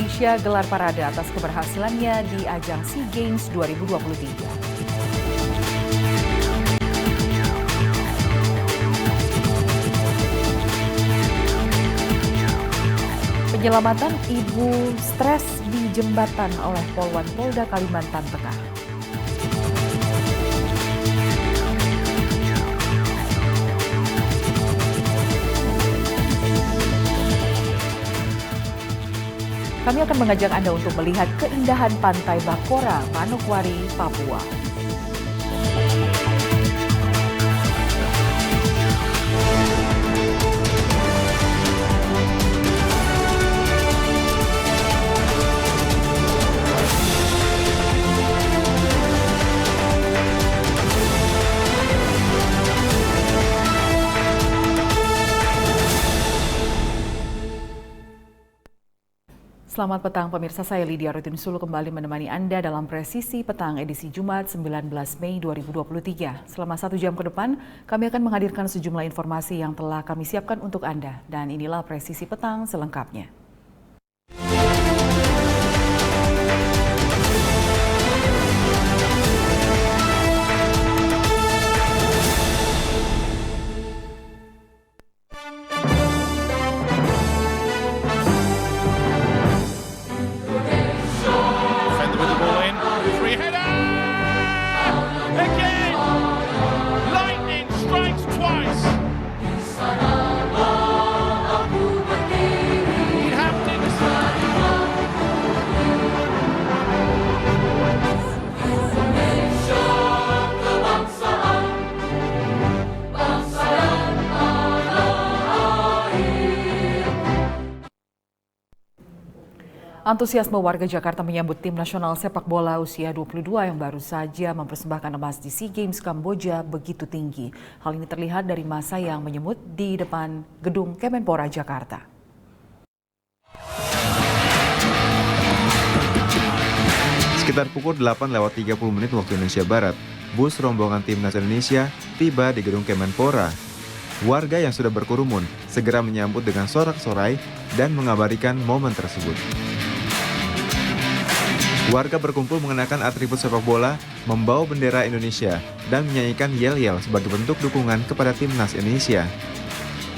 Indonesia gelar parade atas keberhasilannya di ajang SEA Games 2023. Penyelamatan ibu stres di jembatan oleh Polwan Polda Kalimantan Tengah. Kami akan mengajak Anda untuk melihat keindahan pantai Bakora, Manokwari, Papua. Selamat petang pemirsa, saya Lydia Rutin Sulu kembali menemani Anda dalam Presisi Petang edisi Jumat 19 Mei 2023. Selama 1 jam ke depan, kami akan menghadirkan sejumlah informasi yang telah kami siapkan untuk Anda. Dan inilah Presisi Petang selengkapnya. Antusiasme warga Jakarta menyambut tim nasional sepak bola usia 22 yang baru saja mempersembahkan emas di SEA Games Kamboja begitu tinggi. Hal ini terlihat dari massa yang menyemut di depan gedung Kemenpora Jakarta. Sekitar pukul 8:30 waktu Indonesia Barat, bus rombongan timnas Indonesia tiba di gedung Kemenpora. Warga yang sudah berkerumun segera menyambut dengan sorak-sorai dan mengabadikan momen tersebut. Warga berkumpul mengenakan atribut sepak bola, membawa bendera Indonesia, dan menyanyikan yel-yel sebagai bentuk dukungan kepada timnas Indonesia.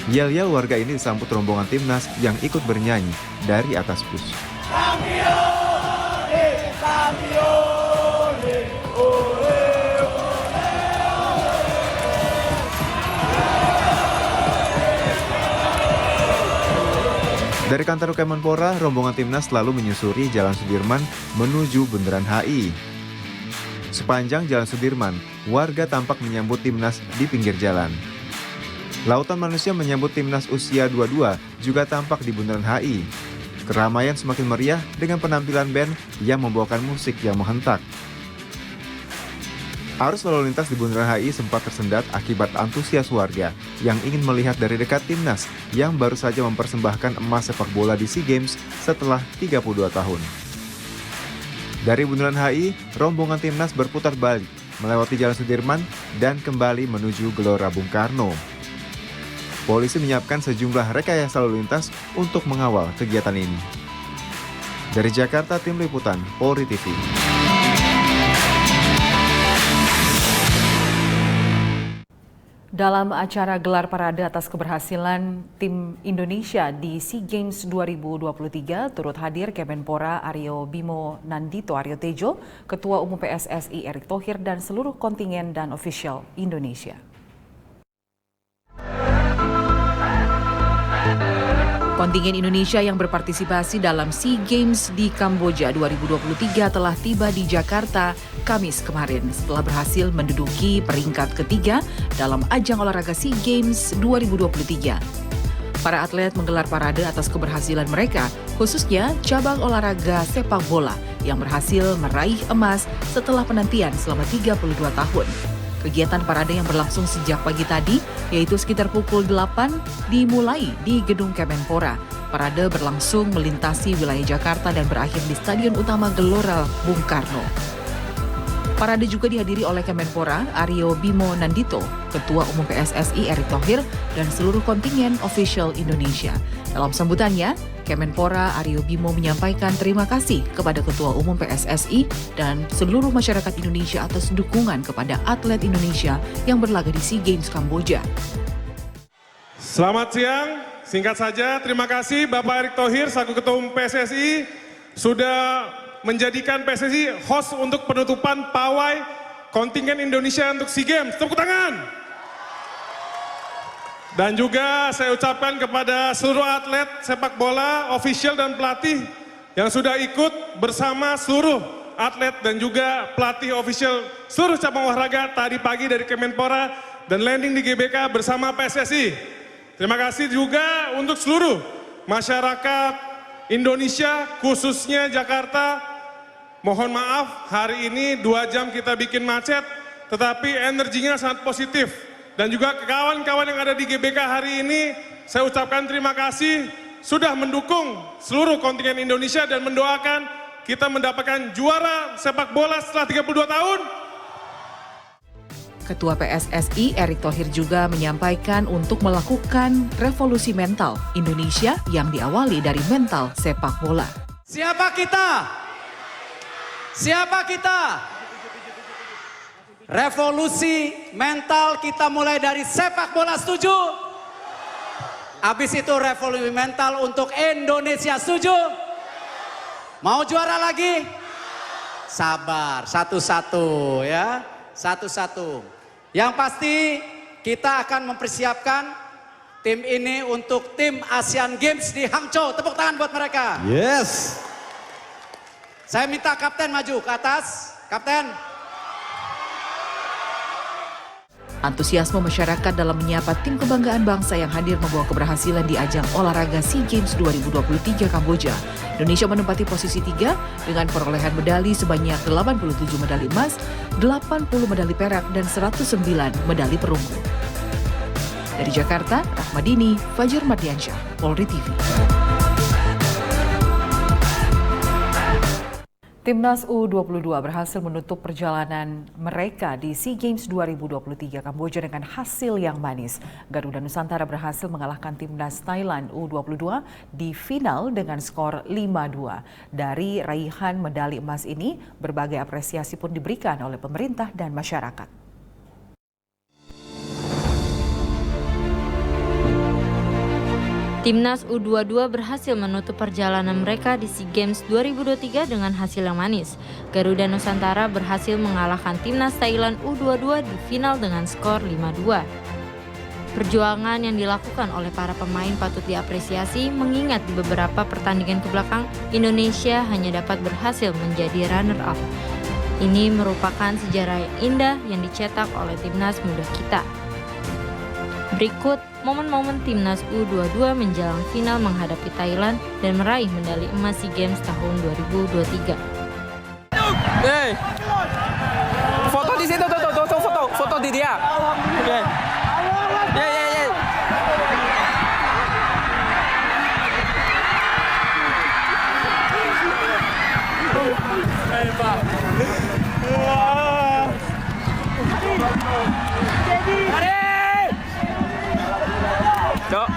Yel-yel warga ini disambut rombongan timnas yang ikut bernyanyi dari atas bus. Dari kantor Kemenpora, rombongan timnas lalu menyusuri Jalan Sudirman menuju Bundaran HI. Sepanjang Jalan Sudirman, warga tampak menyambut timnas di pinggir jalan. Lautan manusia menyambut timnas usia 22 juga tampak di Bundaran HI. Keramaian semakin meriah dengan penampilan band yang membawakan musik yang menghentak. Arus lalu lintas di Bundaran HI sempat tersendat akibat antusias warga yang ingin melihat dari dekat timnas yang baru saja mempersembahkan emas sepak bola di SEA Games setelah 32 tahun. Dari Bundaran HI, rombongan timnas berputar balik melewati Jalan Sudirman dan kembali menuju Gelora Bung Karno. Polisi menyiapkan sejumlah rekayasa lalu lintas untuk mengawal kegiatan ini. Dari Jakarta, Tim Liputan Polri TV. Dalam acara gelar parade atas keberhasilan tim Indonesia di SEA Games 2023, turut hadir Kemenpora Aryo Bimo Nandito Aryo Tejo, Ketua Umum PSSI Erick Thohir, dan seluruh kontingen dan ofisial Indonesia. Kontingen Indonesia yang berpartisipasi dalam SEA Games di Kamboja 2023 telah tiba di Jakarta Kamis kemarin setelah berhasil menduduki peringkat ketiga dalam ajang olahraga SEA Games 2023. Para atlet menggelar parade atas keberhasilan mereka, khususnya cabang olahraga sepak bola yang berhasil meraih emas setelah penantian selama 32 tahun. Kegiatan parade yang berlangsung sejak pagi tadi, yaitu sekitar pukul 8, dimulai di Gedung Kemenpora. Parade berlangsung melintasi wilayah Jakarta dan berakhir di Stadion Utama Gelora Bung Karno. Parade juga dihadiri oleh Kemenpora Aryo Bimo Nandito, Ketua Umum PSSI Erick Thohir, dan seluruh kontingen official Indonesia. Dalam sambutannya, Kemenpora Aryo Bimo menyampaikan terima kasih kepada Ketua Umum PSSI dan seluruh masyarakat Indonesia atas dukungan kepada atlet Indonesia yang berlaga di SEA Games Kamboja. Selamat siang, singkat saja terima kasih Bapak Erick Thohir selaku Ketua Umum PSSI sudah menjadikan PSSI host untuk penutupan pawai kontingen Indonesia untuk SEA Games. Tepuk tangan! Dan juga saya ucapkan kepada seluruh atlet sepak bola, official dan pelatih yang sudah ikut bersama seluruh atlet dan juga pelatih official seluruh cabang olahraga tadi pagi dari Kemenpora dan landing di GBK bersama PSSI. Terima kasih juga untuk seluruh masyarakat Indonesia, khususnya Jakarta. Mohon maaf, hari ini 2 jam kita bikin macet, tetapi energinya sangat positif. Dan juga kawan-kawan yang ada di GBK hari ini, saya ucapkan terima kasih sudah mendukung seluruh kontingen Indonesia dan mendoakan kita mendapatkan juara sepak bola setelah 32 tahun. Ketua PSSI Erick Thohir juga menyampaikan untuk melakukan revolusi mental Indonesia yang diawali dari mental sepak bola. Siapa kita? Siapa kita? Revolusi mental kita mulai dari sepak bola, setuju? Habis itu revolusi mental untuk Indonesia, setuju? Mau juara lagi? Sabar, satu-satu ya, satu-satu. Yang pasti kita akan mempersiapkan tim ini untuk tim Asian Games di Hangzhou. Tepuk tangan buat mereka. Yes. Saya minta kapten maju ke atas, kapten. Antusiasme masyarakat dalam menyapa tim kebanggaan bangsa yang hadir membawa keberhasilan di ajang olahraga SEA Games 2023 Kamboja. Indonesia menempati posisi 3 dengan perolehan medali sebanyak 87 medali emas, 80 medali perak, dan 109 medali perunggu. Dari Jakarta, Rahmadini, Fajar Mardiansyah, Polri TV. Timnas U22 berhasil menutup perjalanan mereka di SEA Games 2023 Kamboja dengan hasil yang manis. Garuda Nusantara berhasil mengalahkan Timnas Thailand U22 di final dengan skor 5-2. Dari raihan medali emas ini, berbagai apresiasi pun diberikan oleh pemerintah dan masyarakat. Timnas U22 berhasil menutup perjalanan mereka di SEA Games 2023 dengan hasil yang manis. Garuda Nusantara berhasil mengalahkan Timnas Thailand U22 di final dengan skor 5-2. Perjuangan yang dilakukan oleh para pemain patut diapresiasi mengingat di beberapa pertandingan kebelakang Indonesia hanya dapat berhasil menjadi runner-up. Ini merupakan sejarah yang indah yang dicetak oleh timnas muda kita. Berikut momen-momen Timnas U22 menjelang final menghadapi Thailand dan meraih medali emas SEA Games tahun 2023. Hey, foto di situ, foto di dia. Oke. Ya. Cok.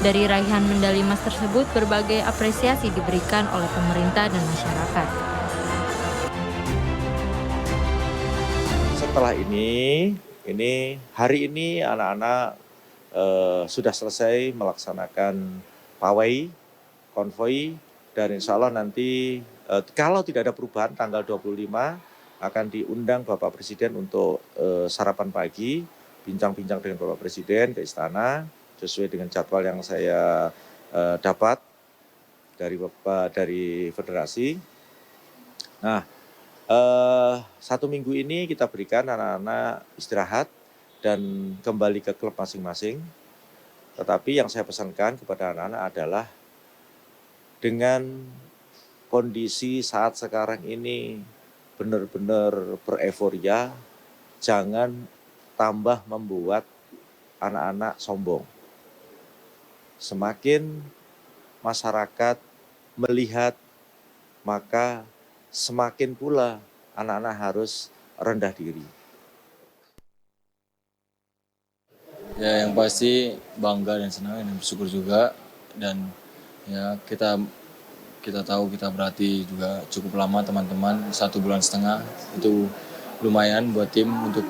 Dari raihan medali emas tersebut, berbagai apresiasi diberikan oleh pemerintah dan masyarakat. Setelah ini hari ini anak-anak sudah selesai melaksanakan pawai, konvoi, dan insya Allah nanti kalau tidak ada perubahan tanggal 25 akan diundang Bapak Presiden untuk sarapan pagi, bincang-bincang dengan Bapak Presiden ke Istana, sesuai dengan jadwal yang saya dapat dari Federasi. Nah, 1 minggu ini kita berikan anak-anak istirahat dan kembali ke klub masing-masing. Tetapi yang saya pesankan kepada anak-anak adalah dengan kondisi saat sekarang ini benar-benar bereforia, jangan tambah membuat anak-anak sombong. Semakin masyarakat melihat, maka semakin pula anak-anak harus rendah diri. Ya yang pasti bangga dan senang dan bersyukur juga, dan ya kita tahu kita berarti juga cukup lama teman-teman, 1,5 bulan itu lumayan buat tim untuk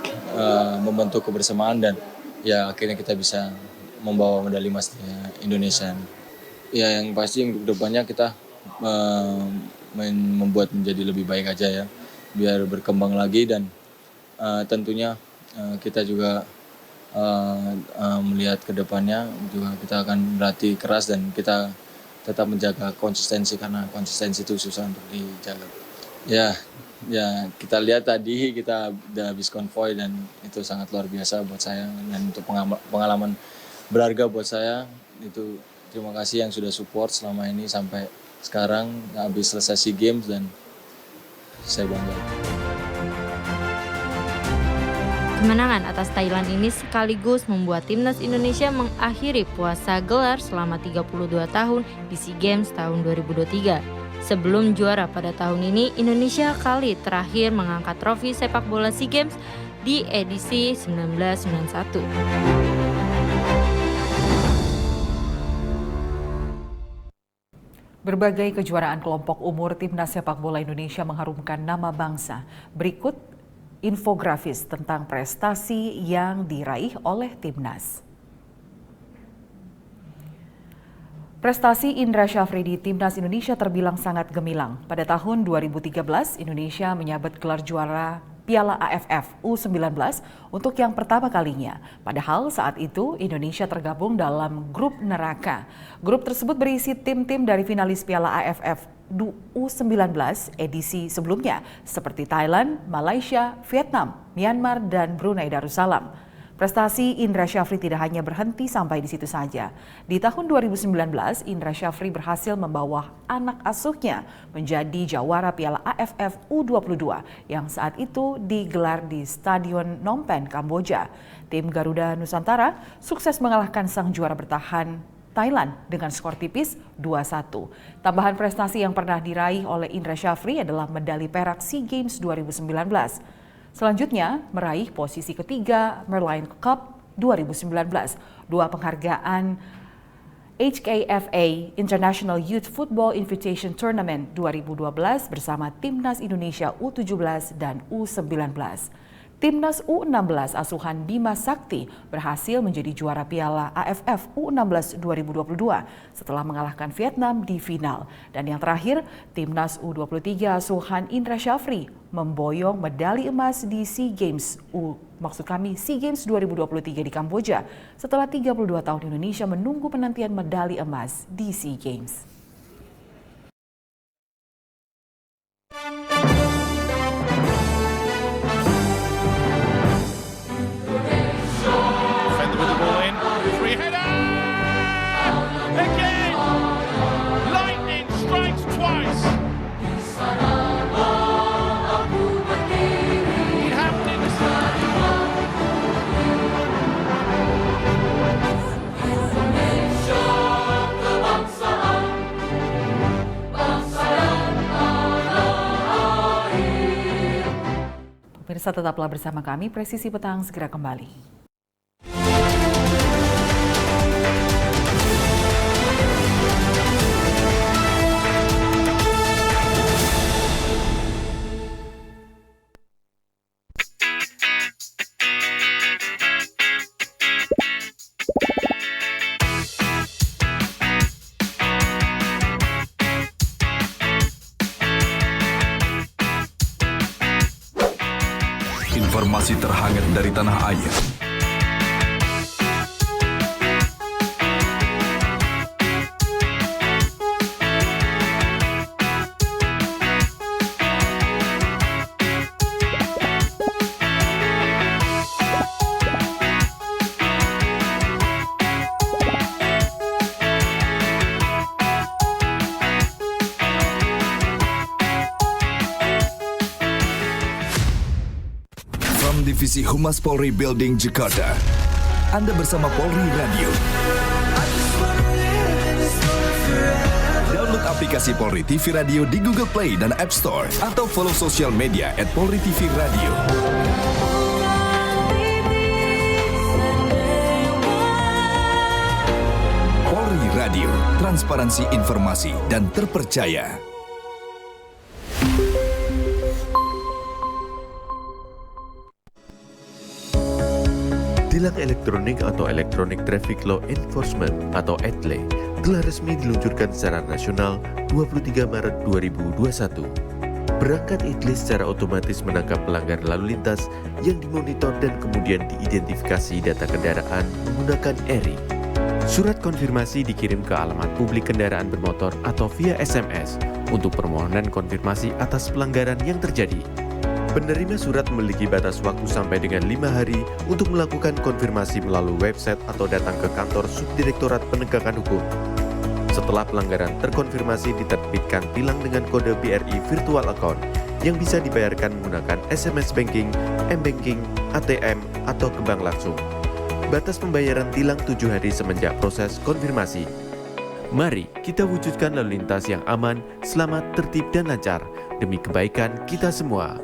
membentuk kebersamaan dan ya akhirnya kita bisa membawa medali emas Indonesia. Ya yang pasti untuk depannya kita membuat menjadi lebih baik aja ya, biar berkembang lagi dan tentunya kita juga melihat ke depannya juga kita akan berlatih keras dan kita tetap menjaga konsistensi karena konsistensi itu susah untuk dijaga. Ya kita lihat tadi kita udah habis konvoy dan itu sangat luar biasa buat saya dan untuk pengalaman berharga buat saya itu. Terima kasih yang sudah support selama ini sampai sekarang habis selesai SEA Games dan saya bangga. Kemenangan atas Thailand ini sekaligus membuat timnas Indonesia mengakhiri puasa gelar selama 32 tahun di SEA Games tahun 2023. Sebelum juara pada tahun ini, Indonesia kali terakhir mengangkat trofi sepak bola SEA Games di edisi 1991. Berbagai kejuaraan kelompok umur timnas sepak bola Indonesia mengharumkan nama bangsa. Berikut infografis tentang prestasi yang diraih oleh timnas. Prestasi Indra Syafri di timnas Indonesia terbilang sangat gemilang. Pada tahun 2013, Indonesia menyabet gelar juara Piala AFF U19 untuk yang pertama kalinya. Padahal saat itu Indonesia tergabung dalam grup neraka. Grup tersebut berisi tim-tim dari finalis Piala AFF U19 edisi sebelumnya seperti Thailand, Malaysia, Vietnam, Myanmar, dan Brunei Darussalam. Prestasi Indra Syafri tidak hanya berhenti sampai di situ saja. Di tahun 2019, Indra Syafri berhasil membawa anak asuhnya menjadi jawara Piala AFF U22 yang saat itu digelar di Stadion Phnom Penh, Kamboja. Tim Garuda Nusantara sukses mengalahkan sang juara bertahan Thailand dengan skor tipis 2-1. Tambahan prestasi yang pernah diraih oleh Indra Syafri adalah medali perak SEA Games 2019. Selanjutnya, meraih posisi ketiga Merlion Cup 2019, 2 penghargaan HKFA International Youth Football Invitation Tournament 2012 bersama Timnas Indonesia U17 dan U19. Timnas U16 asuhan Bima Sakti berhasil menjadi juara Piala AFF U16 2022 setelah mengalahkan Vietnam di final. Dan yang terakhir, Timnas U23 asuhan Indra Syafri memboyong medali emas di SEA Games SEA Games 2023 di Kamboja setelah 32 tahun Indonesia menunggu penantian medali emas di SEA Games. Pemirsa, tetaplah bersama kami, Presisi Petang segera kembali. Informasi terhangat dari tanah air. Divisi Humas Polri Building Jakarta. Anda bersama Polri Radio. Download aplikasi Polri TV Radio di Google Play dan App Store atau follow sosial media @Polri TV Radio. Radio, transparansi informasi dan terpercaya. Tilang elektronik atau Electronic Traffic Law Enforcement atau ETLE telah resmi diluncurkan secara nasional 23 Maret 2021. Perangkat ETLE secara otomatis menangkap pelanggar lalu lintas yang dimonitor dan kemudian diidentifikasi data kendaraan menggunakan ERI. Surat konfirmasi dikirim ke alamat publik kendaraan bermotor atau via SMS untuk permohonan konfirmasi atas pelanggaran yang terjadi. Penerima surat memiliki batas waktu sampai dengan 5 hari untuk melakukan konfirmasi melalui website atau datang ke kantor Subdirektorat Penegakan Hukum. Setelah pelanggaran terkonfirmasi, diterbitkan tilang dengan kode BRI Virtual Account yang bisa dibayarkan menggunakan SMS Banking, M-Banking, ATM, atau ke bank langsung. Batas pembayaran tilang 7 hari semenjak proses konfirmasi. Mari kita wujudkan lalu lintas yang aman, selamat, tertib, dan lancar demi kebaikan kita semua.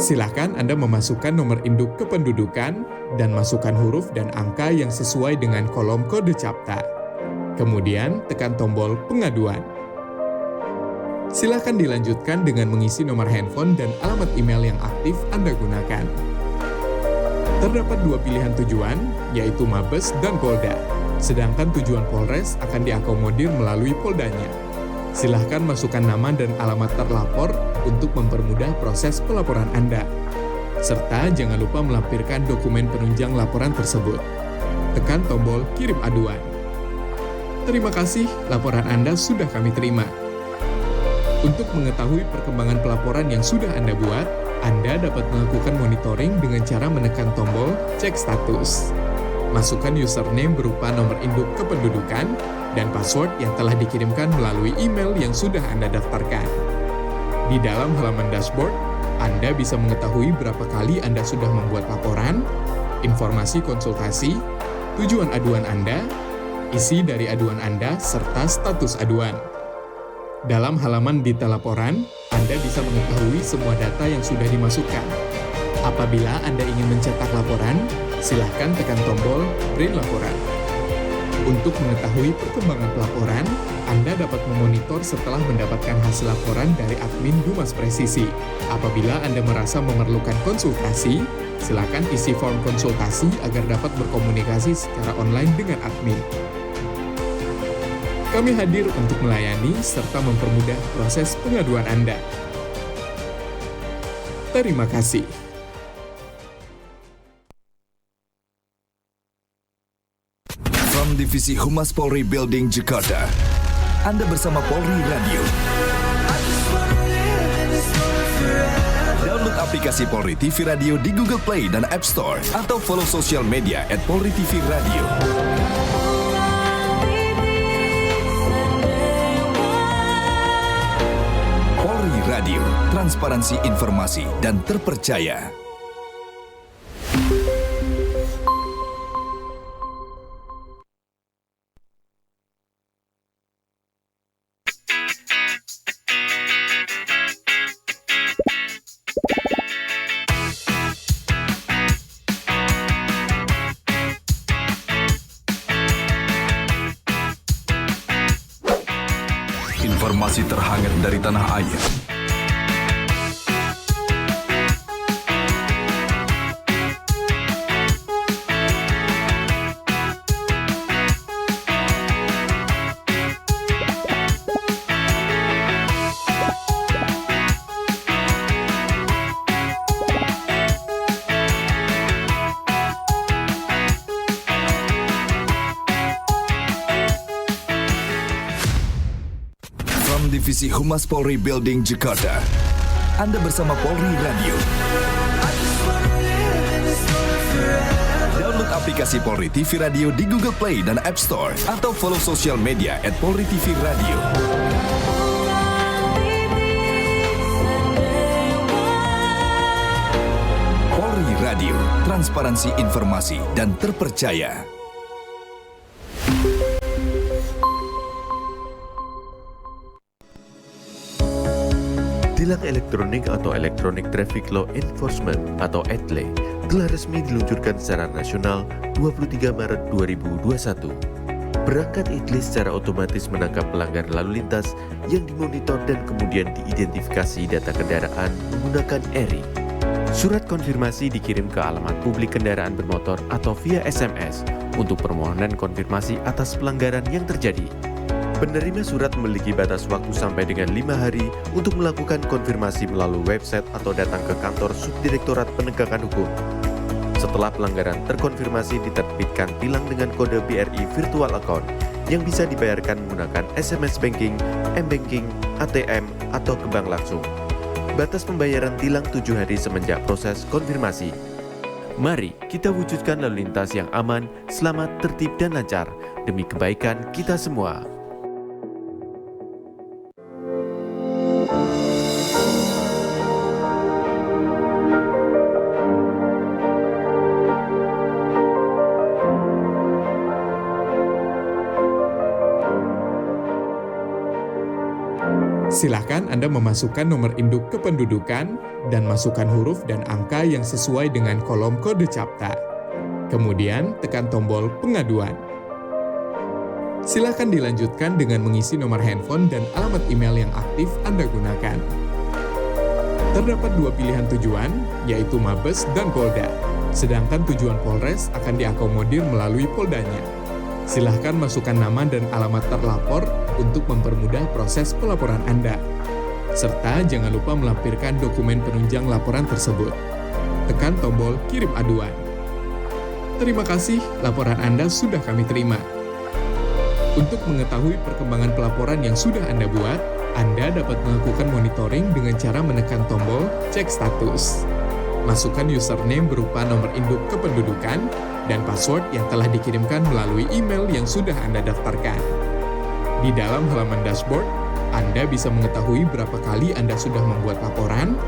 Silakan Anda memasukkan nomor induk kependudukan dan masukkan huruf dan angka yang sesuai dengan kolom kode CAPTA. Kemudian tekan tombol pengaduan. Silakan dilanjutkan dengan mengisi nomor handphone dan alamat email yang aktif Anda gunakan. Terdapat 2 pilihan tujuan, yaitu Mabes dan Polda. Sedangkan tujuan Polres akan diakomodir melalui Poldanya. Silahkan masukkan nama dan alamat terlapor untuk mempermudah proses pelaporan Anda. Serta jangan lupa melampirkan dokumen penunjang laporan tersebut. Tekan tombol kirim aduan. Terima kasih, laporan Anda sudah kami terima. Untuk mengetahui perkembangan pelaporan yang sudah Anda buat, Anda dapat melakukan monitoring dengan cara menekan tombol cek status. Masukkan username berupa nomor induk kependudukan dan password yang telah dikirimkan melalui email yang sudah Anda daftarkan. Di dalam halaman dashboard, Anda bisa mengetahui berapa kali Anda sudah membuat laporan, informasi konsultasi, tujuan aduan Anda, isi dari aduan Anda, serta status aduan. Dalam halaman detail laporan, Anda bisa mengetahui semua data yang sudah dimasukkan. Apabila Anda ingin mencetak laporan, silakan tekan tombol print laporan. Untuk mengetahui perkembangan pelaporan, Anda dapat memonitor setelah mendapatkan hasil laporan dari admin Dumas Presisi. Apabila Anda merasa memerlukan konsultasi, silakan isi form konsultasi agar dapat berkomunikasi secara online dengan admin. Kami hadir untuk melayani serta mempermudah proses pengaduan Anda. Terima kasih. From Divisi Humas Polri Building Jakarta, Anda bersama Polri Radio. Download aplikasi Polri TV Radio di Google Play dan App Store atau follow sosial media @Polri TV Radio. Polri Radio, transparansi informasi dan terpercaya. Informasi terhangat dari tanah air. Divisi Humas Polri Building Jakarta. Anda bersama Polri Radio. Download aplikasi Polri TV Radio di Google Play dan App Store atau follow sosial media @Polri TV Radio. Polri Radio, transparansi informasi dan terpercaya. Tilang elektronik atau Electronic Traffic Law Enforcement atau ETLE telah resmi diluncurkan secara nasional 23 Maret 2021. Perangkat ETLE secara otomatis menangkap pelanggar lalu lintas yang dimonitor dan kemudian diidentifikasi data kendaraan menggunakan ERI. Surat konfirmasi dikirim ke alamat publik kendaraan bermotor atau via SMS untuk permohonan konfirmasi atas pelanggaran yang terjadi. Penerima surat memiliki batas waktu sampai dengan 5 hari untuk melakukan konfirmasi melalui website atau datang ke kantor Subdirektorat Penegakan Hukum. Setelah pelanggaran terkonfirmasi, diterbitkan tilang dengan kode BRI Virtual Account yang bisa dibayarkan menggunakan SMS Banking, M-Banking, ATM, atau ke bank langsung. Batas pembayaran tilang 7 hari semenjak proses konfirmasi. Mari kita wujudkan lalu lintas yang aman, selamat, tertib, dan lancar demi kebaikan kita semua. Silakan Anda memasukkan nomor induk kependudukan dan masukkan huruf dan angka yang sesuai dengan kolom kode CAPTA. Kemudian tekan tombol pengaduan. Silakan dilanjutkan dengan mengisi nomor handphone dan alamat email yang aktif Anda gunakan. Terdapat 2 pilihan tujuan, yaitu Mabes dan Polda. Sedangkan tujuan Polres akan diakomodir melalui Poldanya. Silahkan masukkan nama dan alamat terlapor untuk mempermudah proses pelaporan Anda. Serta jangan lupa melampirkan dokumen penunjang laporan tersebut. Tekan tombol kirim aduan. Terima kasih, laporan Anda sudah kami terima. Untuk mengetahui perkembangan pelaporan yang sudah Anda buat, Anda dapat melakukan monitoring dengan cara menekan tombol cek status. Masukkan username berupa nomor induk kependudukan dan password yang telah dikirimkan melalui email yang sudah Anda daftarkan. Di dalam halaman dashboard, Anda bisa mengetahui berapa kali Anda sudah membuat laporan,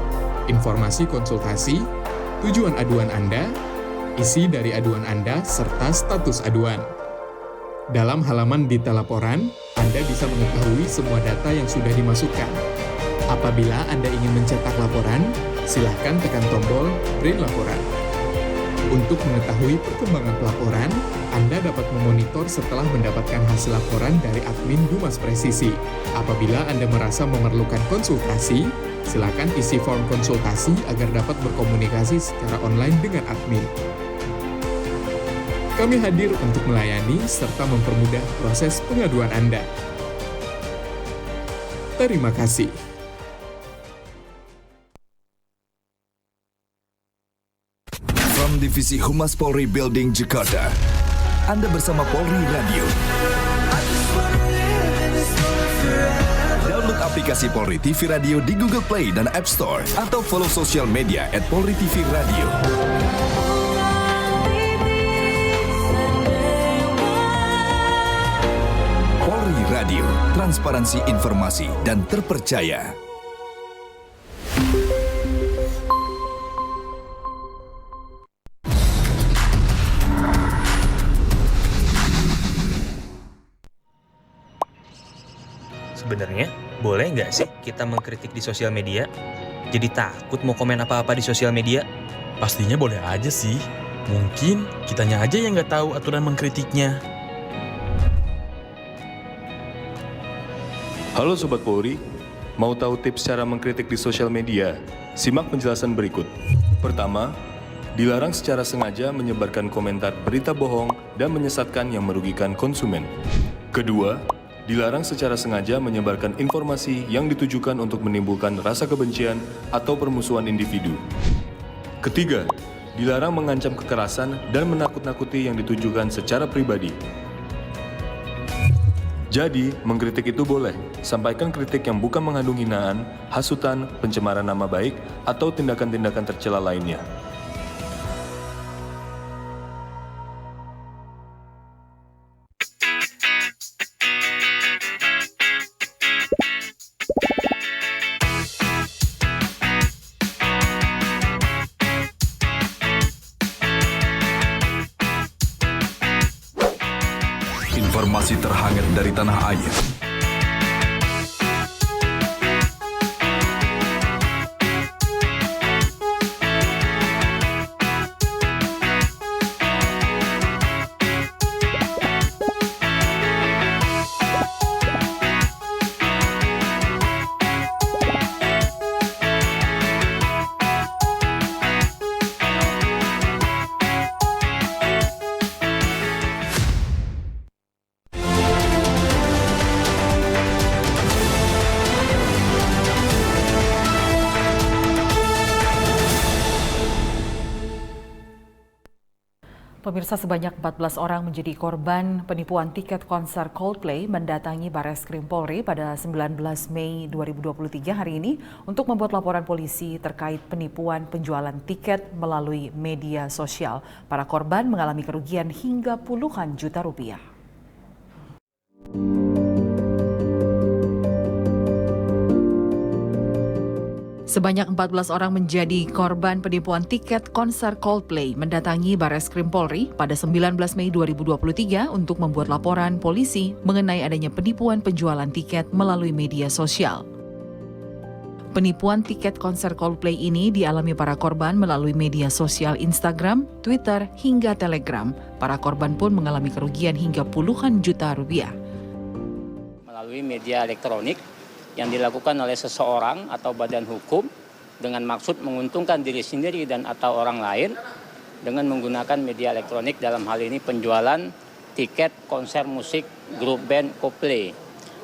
informasi konsultasi, tujuan aduan Anda, isi dari aduan Anda, serta status aduan. Dalam halaman detail laporan, Anda bisa mengetahui semua data yang sudah dimasukkan. Apabila Anda ingin mencetak laporan, silahkan tekan tombol print laporan. Untuk mengetahui perkembangan pelaporan, Anda dapat memonitor setelah mendapatkan hasil laporan dari admin Humas Presisi. Apabila Anda merasa memerlukan konsultasi, silakan isi form konsultasi agar dapat berkomunikasi secara online dengan admin. Kami hadir untuk melayani serta mempermudah proses pengaduan Anda. Terima kasih. From Divisi Humas Polri Building Jakarta, Anda bersama Polri Radio. Download aplikasi Polri TV Radio di Google Play dan App Store atau follow sosial media @PolriTVRadio. Polri Radio, transparansi informasi dan terpercaya. Sebenarnya, boleh nggak sih kita mengkritik di sosial media? Jadi takut mau komen apa-apa di sosial media? Pastinya boleh aja sih. Mungkin kitanya aja yang nggak tahu aturan mengkritiknya. Halo Sobat Polri, mau tahu tips cara mengkritik di sosial media? Simak penjelasan berikut. Pertama, dilarang secara sengaja menyebarkan komentar berita bohong dan menyesatkan yang merugikan konsumen. Kedua, dilarang secara sengaja menyebarkan informasi yang ditujukan untuk menimbulkan rasa kebencian atau permusuhan individu. Ketiga, dilarang mengancam kekerasan dan menakut-nakuti yang ditujukan secara pribadi. Jadi, mengkritik itu boleh, sampaikan kritik yang bukan mengandung hinaan, hasutan, pencemaran nama baik, atau tindakan-tindakan tercela lainnya. Informasi terhangat dari tanah air. Pemirsa, sebanyak 14 orang menjadi korban penipuan tiket konser Coldplay mendatangi Barreskrim Polri pada 19 Mei 2023 hari ini untuk membuat laporan polisi terkait penipuan penjualan tiket melalui media sosial. Para korban mengalami kerugian hingga puluhan juta rupiah. Sebanyak 14 orang menjadi korban penipuan tiket konser Coldplay mendatangi Barreskrim Polri pada 19 Mei 2023 untuk membuat laporan polisi mengenai adanya penipuan penjualan tiket melalui media sosial. Penipuan tiket konser Coldplay ini dialami para korban melalui media sosial Instagram, Twitter, hingga Telegram. Para korban pun mengalami kerugian hingga puluhan juta rupiah. Melalui media elektronik yang dilakukan oleh seseorang atau badan hukum dengan maksud menguntungkan diri sendiri dan atau orang lain dengan menggunakan media elektronik, dalam hal ini penjualan tiket konser musik grup band Coldplay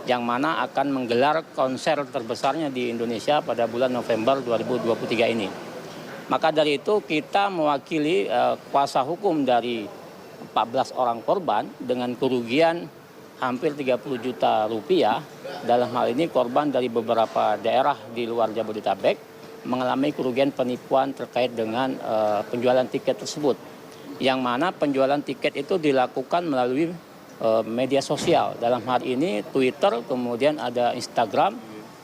yang mana akan menggelar konser terbesarnya di Indonesia pada bulan November 2023 ini. Maka dari itu kita mewakili kuasa hukum dari 14 orang korban dengan kerugian hampir 30 juta rupiah. Dalam hal ini korban dari beberapa daerah di luar Jabodetabek mengalami kerugian penipuan terkait dengan penjualan tiket tersebut. Yang mana penjualan tiket itu dilakukan melalui media sosial. Dalam hal ini Twitter, kemudian ada Instagram,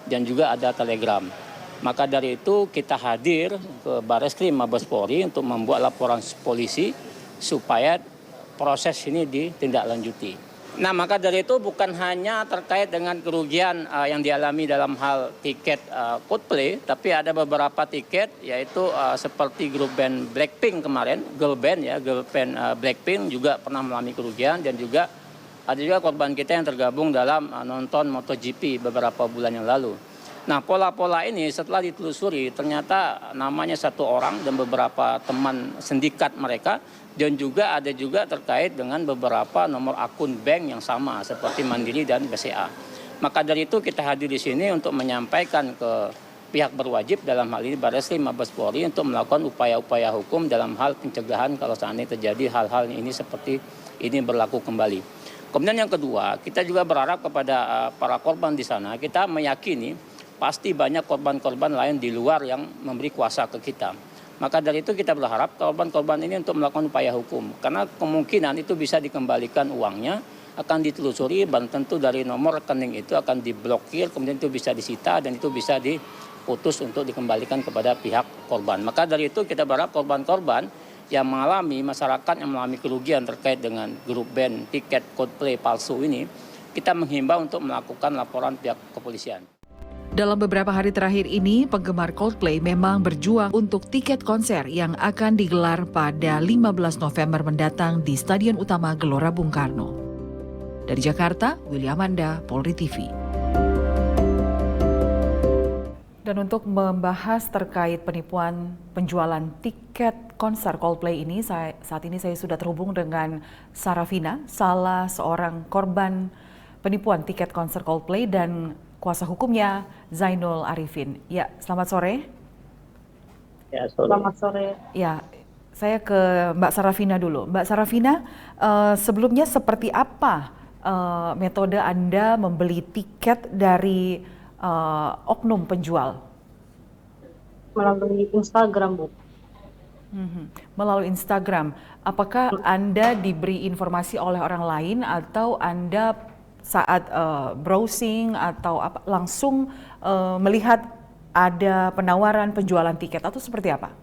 dan juga ada Telegram. Maka dari itu kita hadir ke Barreskrim Mabes Polri untuk membuat laporan polisi supaya proses ini ditindaklanjuti. Nah, maka dari itu bukan hanya terkait dengan kerugian yang dialami dalam hal tiket Coldplay, tapi ada beberapa tiket yaitu seperti grup band Blackpink kemarin, girl band Blackpink juga pernah mengalami kerugian, dan juga ada juga korban kita yang tergabung dalam nonton MotoGP beberapa bulan yang lalu. Nah, pola-pola ini setelah ditelusuri ternyata namanya satu orang dan beberapa teman sindikat mereka, dan juga ada juga terkait dengan beberapa nomor akun bank yang sama seperti Mandiri dan BCA. Maka dari itu kita hadir di sini untuk menyampaikan ke pihak berwajib, dalam hal ini Barreskrim Mabes Polri, untuk melakukan upaya-upaya hukum dalam hal pencegahan kalau seandainya terjadi hal-hal ini seperti ini berlaku kembali. Kemudian yang kedua, kita juga berharap kepada para korban di sana, kita meyakini pasti banyak korban-korban lain di luar yang memberi kuasa ke kita. Maka dari itu kita berharap korban-korban ini untuk melakukan upaya hukum. Karena kemungkinan itu bisa dikembalikan uangnya, akan ditelusuri, dan tentu dari nomor rekening itu akan diblokir, kemudian itu bisa disita dan itu bisa diputus untuk dikembalikan kepada pihak korban. Maka dari itu kita berharap korban-korban yang mengalami, masyarakat yang mengalami kerugian terkait dengan grup band tiket Coldplay palsu ini, kita menghimbau untuk melakukan laporan pihak kepolisian. Dalam beberapa hari terakhir ini, penggemar Coldplay memang berjuang untuk tiket konser yang akan digelar pada 15 November mendatang di Stadion Utama Gelora Bung Karno. Dari Jakarta, William Amanda, Polri TV. Dan untuk membahas terkait penipuan penjualan tiket konser Coldplay ini, saat ini saya sudah terhubung dengan Sarafina, salah seorang korban penipuan tiket konser Coldplay, dan kuasa hukumnya Zainul Arifin. Ya, selamat sore. Ya, selamat sore. Ya, saya ke Mbak Sarafina dulu. Mbak Sarafina, sebelumnya seperti apa metode Anda membeli tiket dari oknum penjual? Melalui Instagram, Bu. Melalui Instagram. Apakah Anda diberi informasi oleh orang lain atau Anda saat browsing atau langsung melihat ada penawaran penjualan tiket atau seperti apa?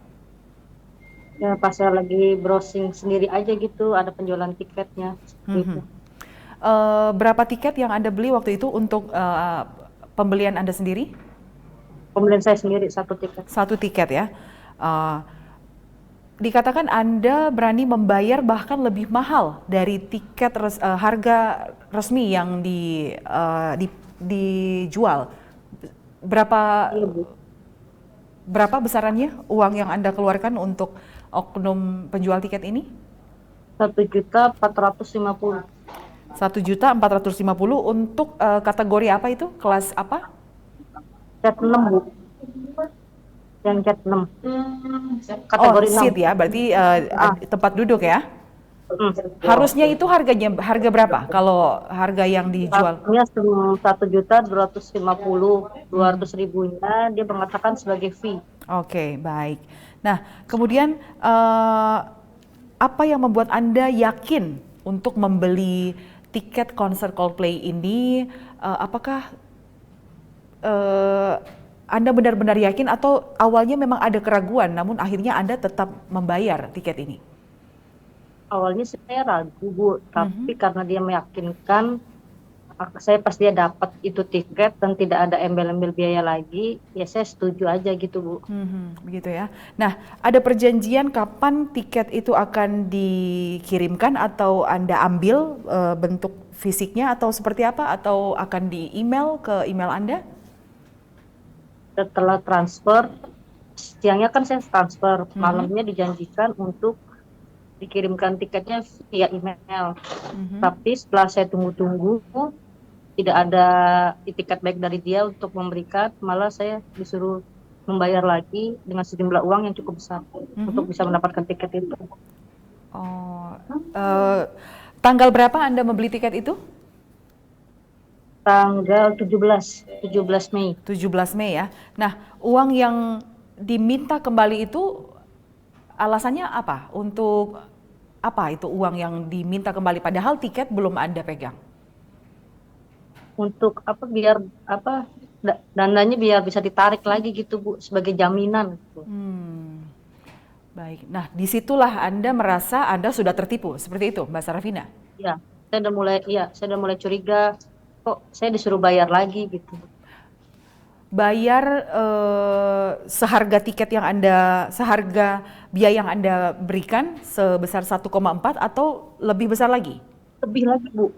Ya, pas saya lagi browsing sendiri aja gitu, ada penjualan tiketnya. Gitu. Berapa tiket yang Anda beli waktu itu untuk pembelian Anda sendiri? Pembelian saya sendiri, 1 tiket. 1 tiket ya. Dikatakan Anda berani membayar bahkan lebih mahal dari tiket harga resmi yang dijual. Berapa besarannya uang yang Anda keluarkan untuk oknum penjual tiket ini? 1.450.000. 1.450.000 untuk kategori apa itu? Kelas apa? Cat 6, Bu. Yang cat 6. Kategori 6. Seat ya, berarti tempat duduk ya? Harusnya itu harga berapa kalau harga yang dijual? Harganya 1.250.000, 200.000-nya dia mengatakan sebagai fee. Oke, baik. Nah, kemudian apa yang membuat Anda yakin untuk membeli tiket konser Coldplay ini? Apakah Anda benar-benar yakin atau awalnya memang ada keraguan, namun akhirnya Anda tetap membayar tiket ini? Awalnya saya ragu, Bu, tapi karena dia meyakinkan, saya pas dia dapat itu tiket dan tidak ada embel-embel biaya lagi, ya saya setuju aja gitu, Bu. Begitu ya. Nah, ada perjanjian kapan tiket itu akan dikirimkan atau Anda ambil bentuk fisiknya atau seperti apa? Atau akan di email ke email Anda? Setelah transfer, siangnya kan saya transfer, malamnya dijanjikan untuk dikirimkan tiketnya via email. Tapi setelah saya tunggu-tunggu, tidak ada itikat baik dari dia untuk memberikan, malah saya disuruh membayar lagi dengan sejumlah uang yang cukup besar untuk bisa mendapatkan tiket itu. Tanggal berapa Anda membeli tiket itu? Tanggal 17 Mei. 17 Mei ya. Nah, uang yang diminta kembali itu alasannya apa? Untuk apa itu uang yang diminta kembali padahal tiket belum Anda pegang? Untuk apa, biar apa, dananya biar bisa ditarik lagi gitu, Bu, sebagai jaminan. Baik. Nah, disitulah Anda merasa Anda sudah tertipu, seperti itu, Mbak Sarafina? Ya, saya udah mulai curiga, kok saya disuruh bayar lagi gitu. Bayar seharga tiket yang seharga biaya yang Anda berikan sebesar 1,4 atau lebih besar lagi? Lebih lagi, Bu.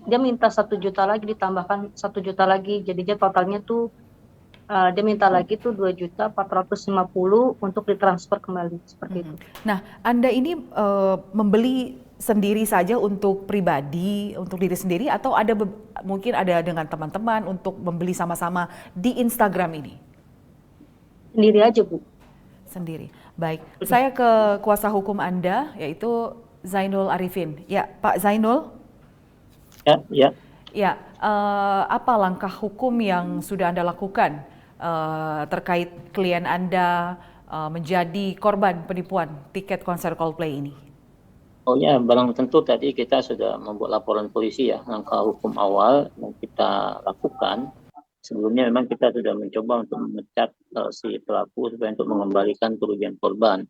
Dia minta 1 juta lagi, ditambahkan 1 juta lagi. Jadi dia totalnya tuh dia minta lagi tuh 2.450.000 untuk ditransfer kembali seperti itu. Nah, Anda ini membeli sendiri saja untuk pribadi, untuk diri sendiri, atau mungkin ada dengan teman-teman untuk membeli sama-sama di Instagram ini? Sendiri aja, Bu. Sendiri. Baik. Saya ke kuasa hukum Anda, yaitu Zainul Arifin. Ya, Pak Zainul. Ya. Ya, apa langkah hukum yang sudah Anda lakukan terkait klien Anda menjadi korban penipuan tiket konser Coldplay ini? Oh ya, barang tentu tadi kita sudah membuat laporan polisi ya, langkah hukum awal yang kita lakukan. Sebelumnya memang kita sudah mencoba untuk memecat si pelaku supaya untuk mengembalikan kerugian korban.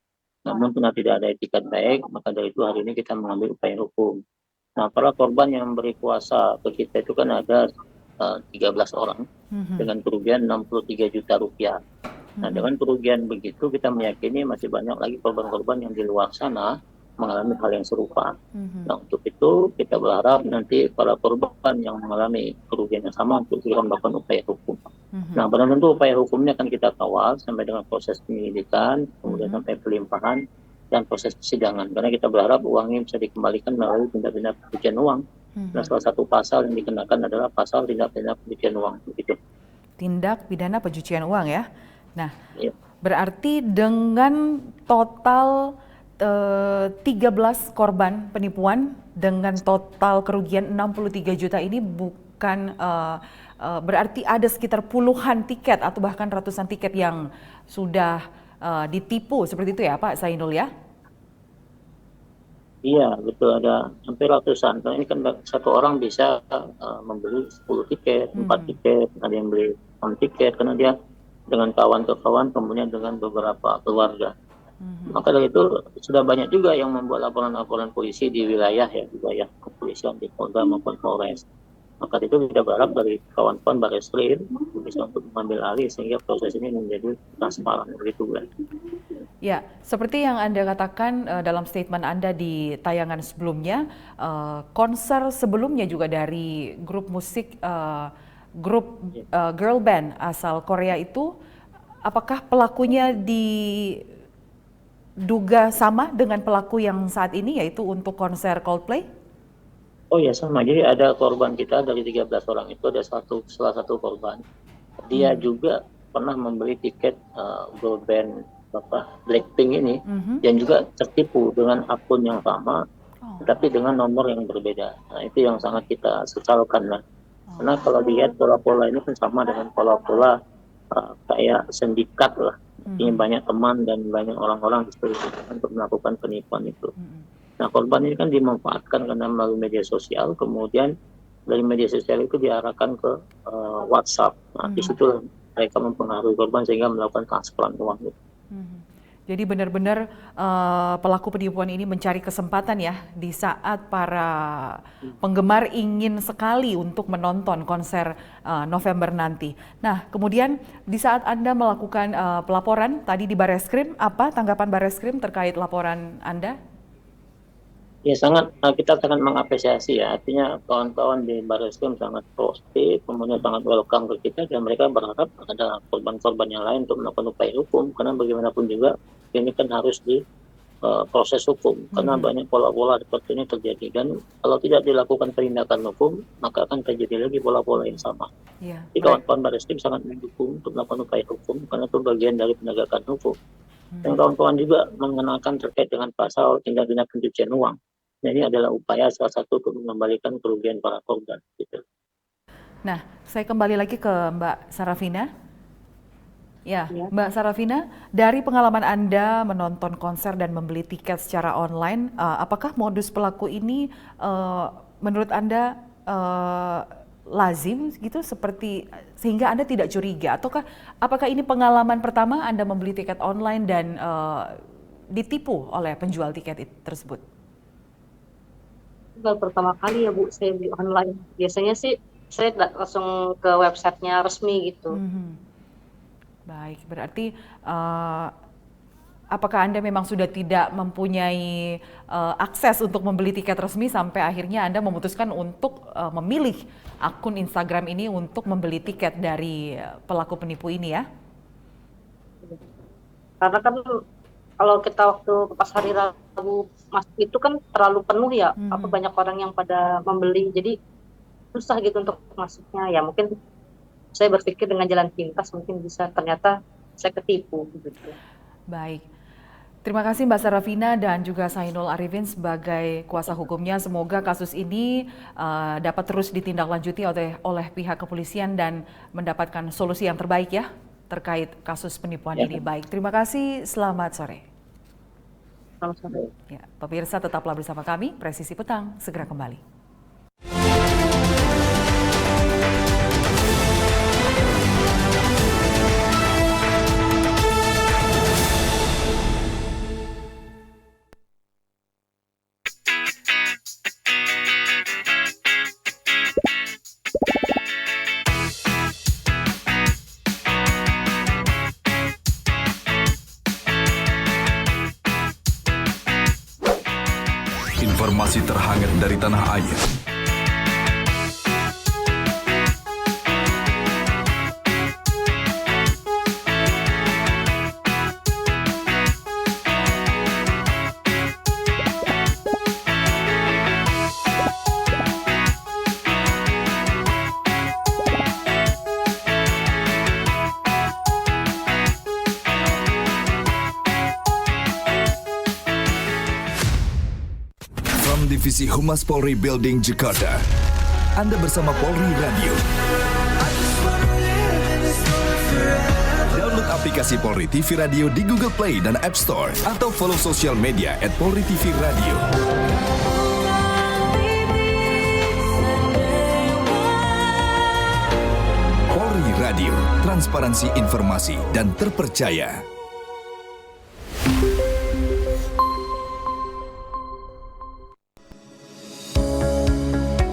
Namun karena tidak ada etikat baik, maka dari itu hari ini kita mengambil upaya hukum. Nah, para korban yang beri kuasa ke kita itu kan ada 13 orang dengan kerugian 63 juta rupiah. Nah, dengan kerugian begitu kita meyakini masih banyak lagi korban-korban yang di luar sana mengalami hal yang serupa. Nah, untuk itu kita berharap nanti para korban yang mengalami kerugian yang sama untuk kita melakukan upaya hukum. Nah, pada tentu upaya hukumnya akan kita kawal sampai dengan proses penyelidikan, kemudian sampai pelimpahan dan proses persidangan. Karena kita berharap uang ini bisa dikembalikan melalui tindak pidana pencucian uang. Nah, salah satu pasal yang dikenakan adalah pasal tindak pidana pencucian uang. Begitu. Tindak pidana pencucian uang ya. Nah, berarti dengan total 13 korban penipuan dengan total kerugian 63 juta ini bukan berarti ada sekitar puluhan tiket atau bahkan ratusan tiket yang sudah ditipu seperti itu ya Pak Zainul ya? Iya, betul, ada hampir ratusan. Karena ini kan satu orang bisa membeli 10 tiket, 4 tiket, ada yang beli 6 tiket karena dia dengan kawan-kawan kemudian dengan beberapa keluarga. Maka dari itu sudah banyak juga yang membuat laporan-laporan polisi di wilayah kepolisian di Polda maupun Polres. Maka itu kita berharap dari kawan-kawan Barreskrim bisa untuk mengambil alih sehingga proses ini menjadi transparan begitu kan. Ya, seperti yang Anda katakan dalam statement Anda di tayangan sebelumnya, konser sebelumnya juga dari grup musik girl band asal Korea itu, apakah pelakunya diduga sama dengan pelaku yang saat ini yaitu untuk konser Coldplay? Oh ya sama, jadi ada korban kita dari 13 orang itu ada salah satu korban. Dia juga pernah membeli tiket girl band Blackpink ini dan juga tertipu dengan akun yang sama tapi dengan nomor yang berbeda. Nah, itu yang sangat kita sesalkan lah. Karena kalau dilihat pola-pola ini kan sama dengan pola-pola kayak sindikat lah. Artinya banyak teman dan banyak orang-orang disebutkan untuk melakukan penipuan itu. Nah, korban ini kan dimanfaatkan karena melalui media sosial, kemudian dari media sosial itu diarahkan ke WhatsApp. Nah, di situ mereka mempengaruhi korban sehingga melakukan transferan uang itu. Jadi benar-benar pelaku penipuan ini mencari kesempatan ya di saat para penggemar ingin sekali untuk menonton konser November nanti. Nah, kemudian di saat Anda melakukan pelaporan tadi di Barreskrim, apa tanggapan Barreskrim terkait laporan Anda? Ya kita sangat mengapresiasi ya, artinya kawan-kawan di Barreskrim sangat positif, kemudian sangat welcome ke kita, dan mereka berharap ada korban-korban yang lain untuk melakukan upaya hukum, karena bagaimanapun juga ini kan harus di proses hukum, karena banyak pola-pola seperti ini terjadi, dan kalau tidak dilakukan penindakan hukum, maka akan terjadi lagi pola-pola yang sama. Jadi kawan-kawan Barreskrim sangat mendukung untuk melakukan upaya hukum, karena itu bagian dari penegakan hukum. Dan kawan-kawan juga mengenalkan terkait dengan pasal tindak pidana pencucian uang. Nah, ini adalah upaya salah satu untuk mengembalikan kerugian para korban. Gitu. Nah, saya kembali lagi ke Mbak Sarafina. Ya, Mbak Sarafina, dari pengalaman Anda menonton konser dan membeli tiket secara online, apakah modus pelaku ini menurut Anda lazim gitu, seperti sehingga Anda tidak curiga, ataukah apakah ini pengalaman pertama Anda membeli tiket online dan ditipu oleh penjual tiket tersebut? Baru pertama kali ya Bu, saya beli online. Biasanya sih saya langsung ke websitenya resmi gitu. Baik, berarti apakah Anda memang sudah tidak mempunyai akses untuk membeli tiket resmi sampai akhirnya Anda memutuskan untuk memilih akun Instagram ini untuk membeli tiket dari pelaku penipu ini ya? Karena kan kalau kita waktu pas hari Rabu masuk itu kan terlalu penuh ya, banyak orang yang pada membeli, jadi susah gitu untuk masuknya. Ya mungkin saya berpikir dengan jalan pintas mungkin bisa, ternyata saya ketipu gitu. Baik. Terima kasih Mbak Sarafina dan juga Sainul Arifin sebagai kuasa hukumnya. Semoga kasus ini dapat terus ditindaklanjuti oleh pihak kepolisian dan mendapatkan solusi yang terbaik ya terkait kasus penipuan ini. Baik, terima kasih. Selamat sore. Selamat sore. Ya, pemirsa tetaplah bersama kami. Presisi Petang segera kembali. Informasi terhangat dari tanah air. Divisi Humas Polri Building Jakarta. Anda bersama Polri Radio. Download aplikasi Polri TV Radio di Google Play dan App Store atau follow sosial media @PolriTVRadio. Polri Radio, transparansi informasi dan terpercaya.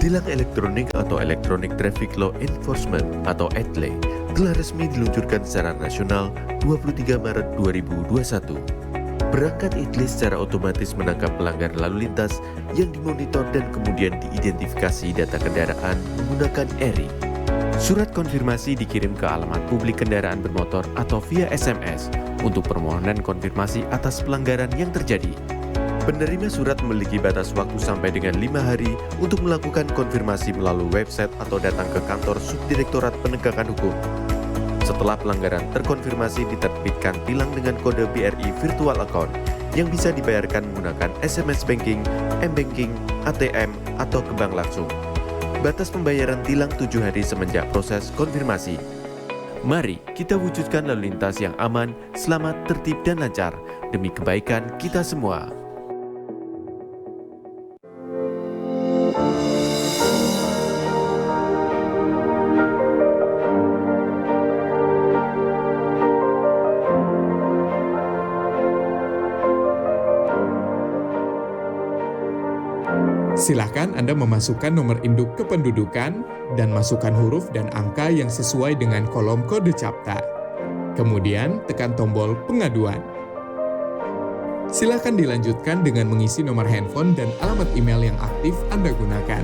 Tilang elektronik atau Electronic Traffic Law Enforcement atau ETLE telah resmi diluncurkan secara nasional 23 Maret 2021. Perangkat ETLE secara otomatis menangkap pelanggar lalu lintas yang dimonitor dan kemudian diidentifikasi data kendaraan menggunakan ERI. Surat konfirmasi dikirim ke alamat publik kendaraan bermotor atau via SMS untuk permohonan konfirmasi atas pelanggaran yang terjadi. Penerima surat memiliki batas waktu sampai dengan 5 hari untuk melakukan konfirmasi melalui website atau datang ke kantor Subdirektorat Penegakan Hukum. Setelah pelanggaran terkonfirmasi, diterbitkan tilang dengan kode BRI Virtual Account yang bisa dibayarkan menggunakan SMS banking, m-banking, ATM, atau ke bank langsung. Batas pembayaran tilang 7 hari semenjak proses konfirmasi. Mari kita wujudkan lalu lintas yang aman, selamat, tertib, dan lancar demi kebaikan kita semua. Silakan Anda memasukkan nomor induk kependudukan dan masukkan huruf dan angka yang sesuai dengan kolom kode CAPTA. Kemudian tekan tombol pengaduan. Silakan dilanjutkan dengan mengisi nomor handphone dan alamat email yang aktif Anda gunakan.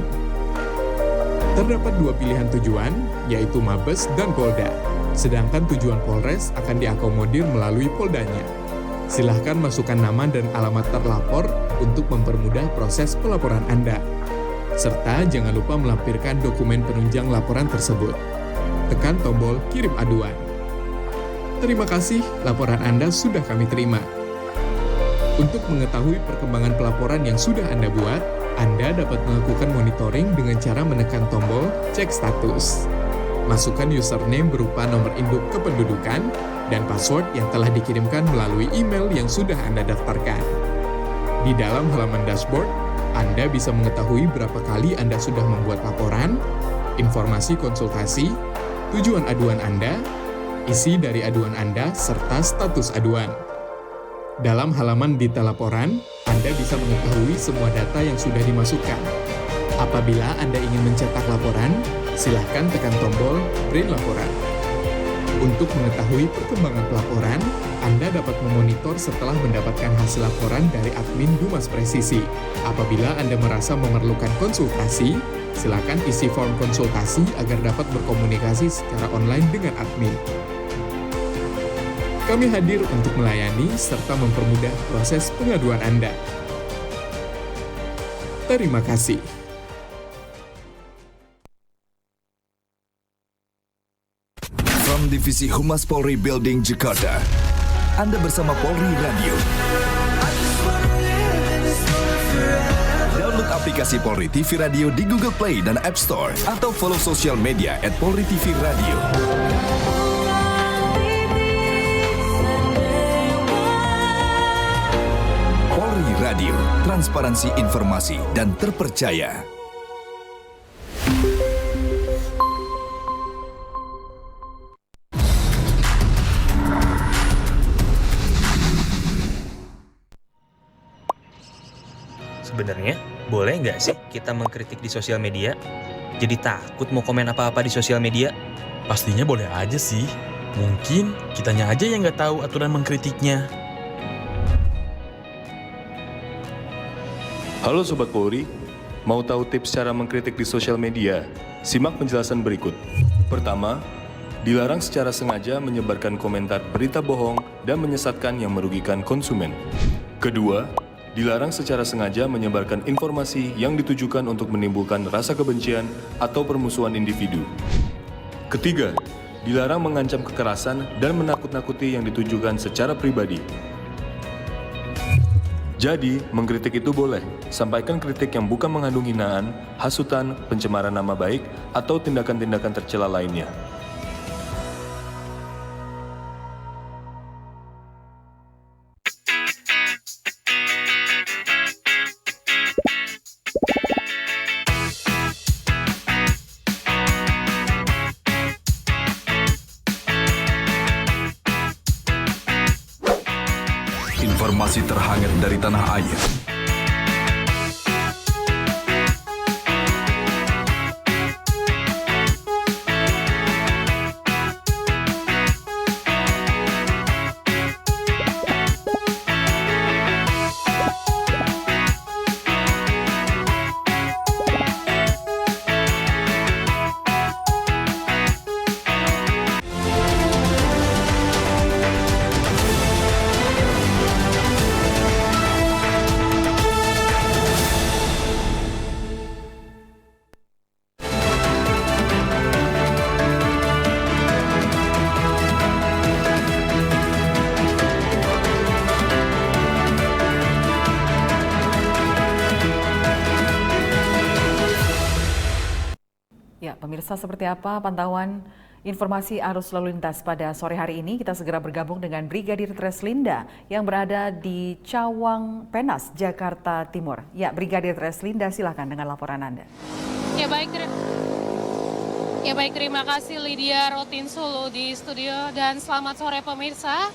Terdapat 2 pilihan tujuan, yaitu Mabes dan Polda. Sedangkan tujuan Polres akan diakomodir melalui Poldanya. Silahkan masukkan nama dan alamat terlapor untuk mempermudah proses pelaporan Anda. Serta jangan lupa melampirkan dokumen penunjang laporan tersebut. Tekan tombol kirim aduan. Terima kasih, laporan Anda sudah kami terima. Untuk mengetahui perkembangan pelaporan yang sudah Anda buat, Anda dapat melakukan monitoring dengan cara menekan tombol cek status. Masukkan username berupa nomor induk kependudukan dan password yang telah dikirimkan melalui email yang sudah Anda daftarkan. Di dalam halaman dashboard, Anda bisa mengetahui berapa kali Anda sudah membuat laporan, informasi konsultasi, tujuan aduan Anda, isi dari aduan Anda, serta status aduan. Dalam halaman detail laporan, Anda bisa mengetahui semua data yang sudah dimasukkan. Apabila Anda ingin mencetak laporan, silakan tekan tombol print laporan. Untuk mengetahui perkembangan pelaporan, Anda dapat memonitor setelah mendapatkan hasil laporan dari admin Humas Presisi. Apabila Anda merasa memerlukan konsultasi, silakan isi form konsultasi agar dapat berkomunikasi secara online dengan admin. Kami hadir untuk melayani serta mempermudah proses pengaduan Anda. Terima kasih. From Divisi Humas Polri Building Jakarta, Anda bersama Polri Radio. Download aplikasi Polri TV Radio di Google Play dan App Store atau follow sosial media @Polri TV Radio. Polri Radio, transparansi informasi dan terpercaya. Sebenarnya, boleh nggak sih kita mengkritik di sosial media? Jadi takut mau komen apa-apa di sosial media? Pastinya boleh aja sih. Mungkin kitanya aja yang nggak tahu aturan mengkritiknya. Halo Sobat Polri, mau tahu tips cara mengkritik di sosial media? Simak penjelasan berikut. Pertama, dilarang secara sengaja menyebarkan komentar berita bohong dan menyesatkan yang merugikan konsumen. Kedua, dilarang secara sengaja menyebarkan informasi yang ditujukan untuk menimbulkan rasa kebencian atau permusuhan individu. Ketiga, dilarang mengancam kekerasan dan menakut-nakuti yang ditujukan secara pribadi. Jadi, mengkritik itu boleh. Sampaikan kritik yang bukan mengandung hinaan, hasutan, pencemaran nama baik, atau tindakan-tindakan tercela lainnya. Informasi terhangat dari tanah air. Pemirsa, seperti apa pantauan informasi arus lalu lintas pada sore hari ini? Kita segera bergabung dengan Brigadir Treslinda yang berada di Cawang Penas, Jakarta Timur. Ya, Brigadir Treslinda, silakan dengan laporan Anda. Ya baik, terima kasih Lydia Rotin Sulu di studio dan selamat sore pemirsa.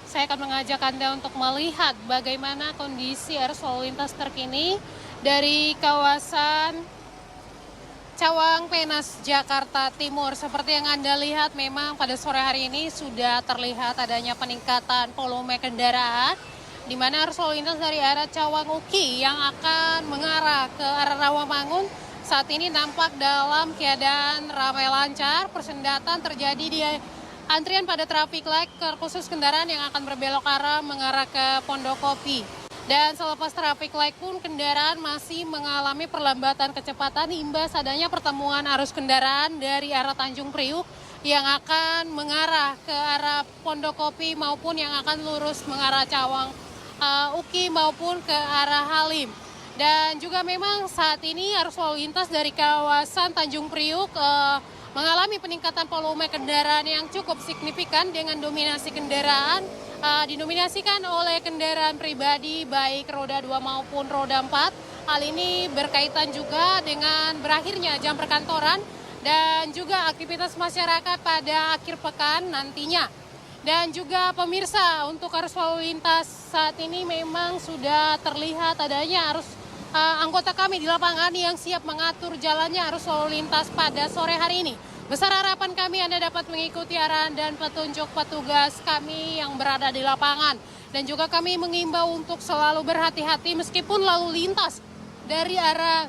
Saya akan mengajak Anda untuk melihat bagaimana kondisi arus lalu lintas terkini dari kawasan Cawang Penas, Jakarta Timur. Seperti yang Anda lihat, memang pada sore hari ini sudah terlihat adanya peningkatan volume kendaraan, di mana arus lalu lintas dari arah Cawang Uki yang akan mengarah ke arah Rawamangun saat ini nampak dalam keadaan ramai lancar. Persendatan terjadi di antrian pada traffic light khusus kendaraan yang akan berbelok arah mengarah ke Pondokopi. Dan selepas traffic light pun kendaraan masih mengalami perlambatan kecepatan imbas adanya pertemuan arus kendaraan dari arah Tanjung Priuk yang akan mengarah ke arah Pondokopi maupun yang akan lurus mengarah Cawang Uki maupun ke arah Halim. Dan juga memang saat ini arus lalu lintas dari kawasan Tanjung Priuk mengalami peningkatan volume kendaraan yang cukup signifikan dengan dominasi kendaraan dinominasikan oleh kendaraan pribadi baik roda 2 maupun roda 4. Hal ini berkaitan juga dengan berakhirnya jam perkantoran dan juga aktivitas masyarakat pada akhir pekan nantinya. Dan juga pemirsa, untuk arus lalu lintas saat ini memang sudah terlihat adanya anggota kami di lapangan yang siap mengatur jalannya arus lalu lintas pada sore hari ini. Besar harapan kami Anda dapat mengikuti arahan dan petunjuk petugas kami yang berada di lapangan. Dan juga kami mengimbau untuk selalu berhati-hati meskipun lalu lintas dari arah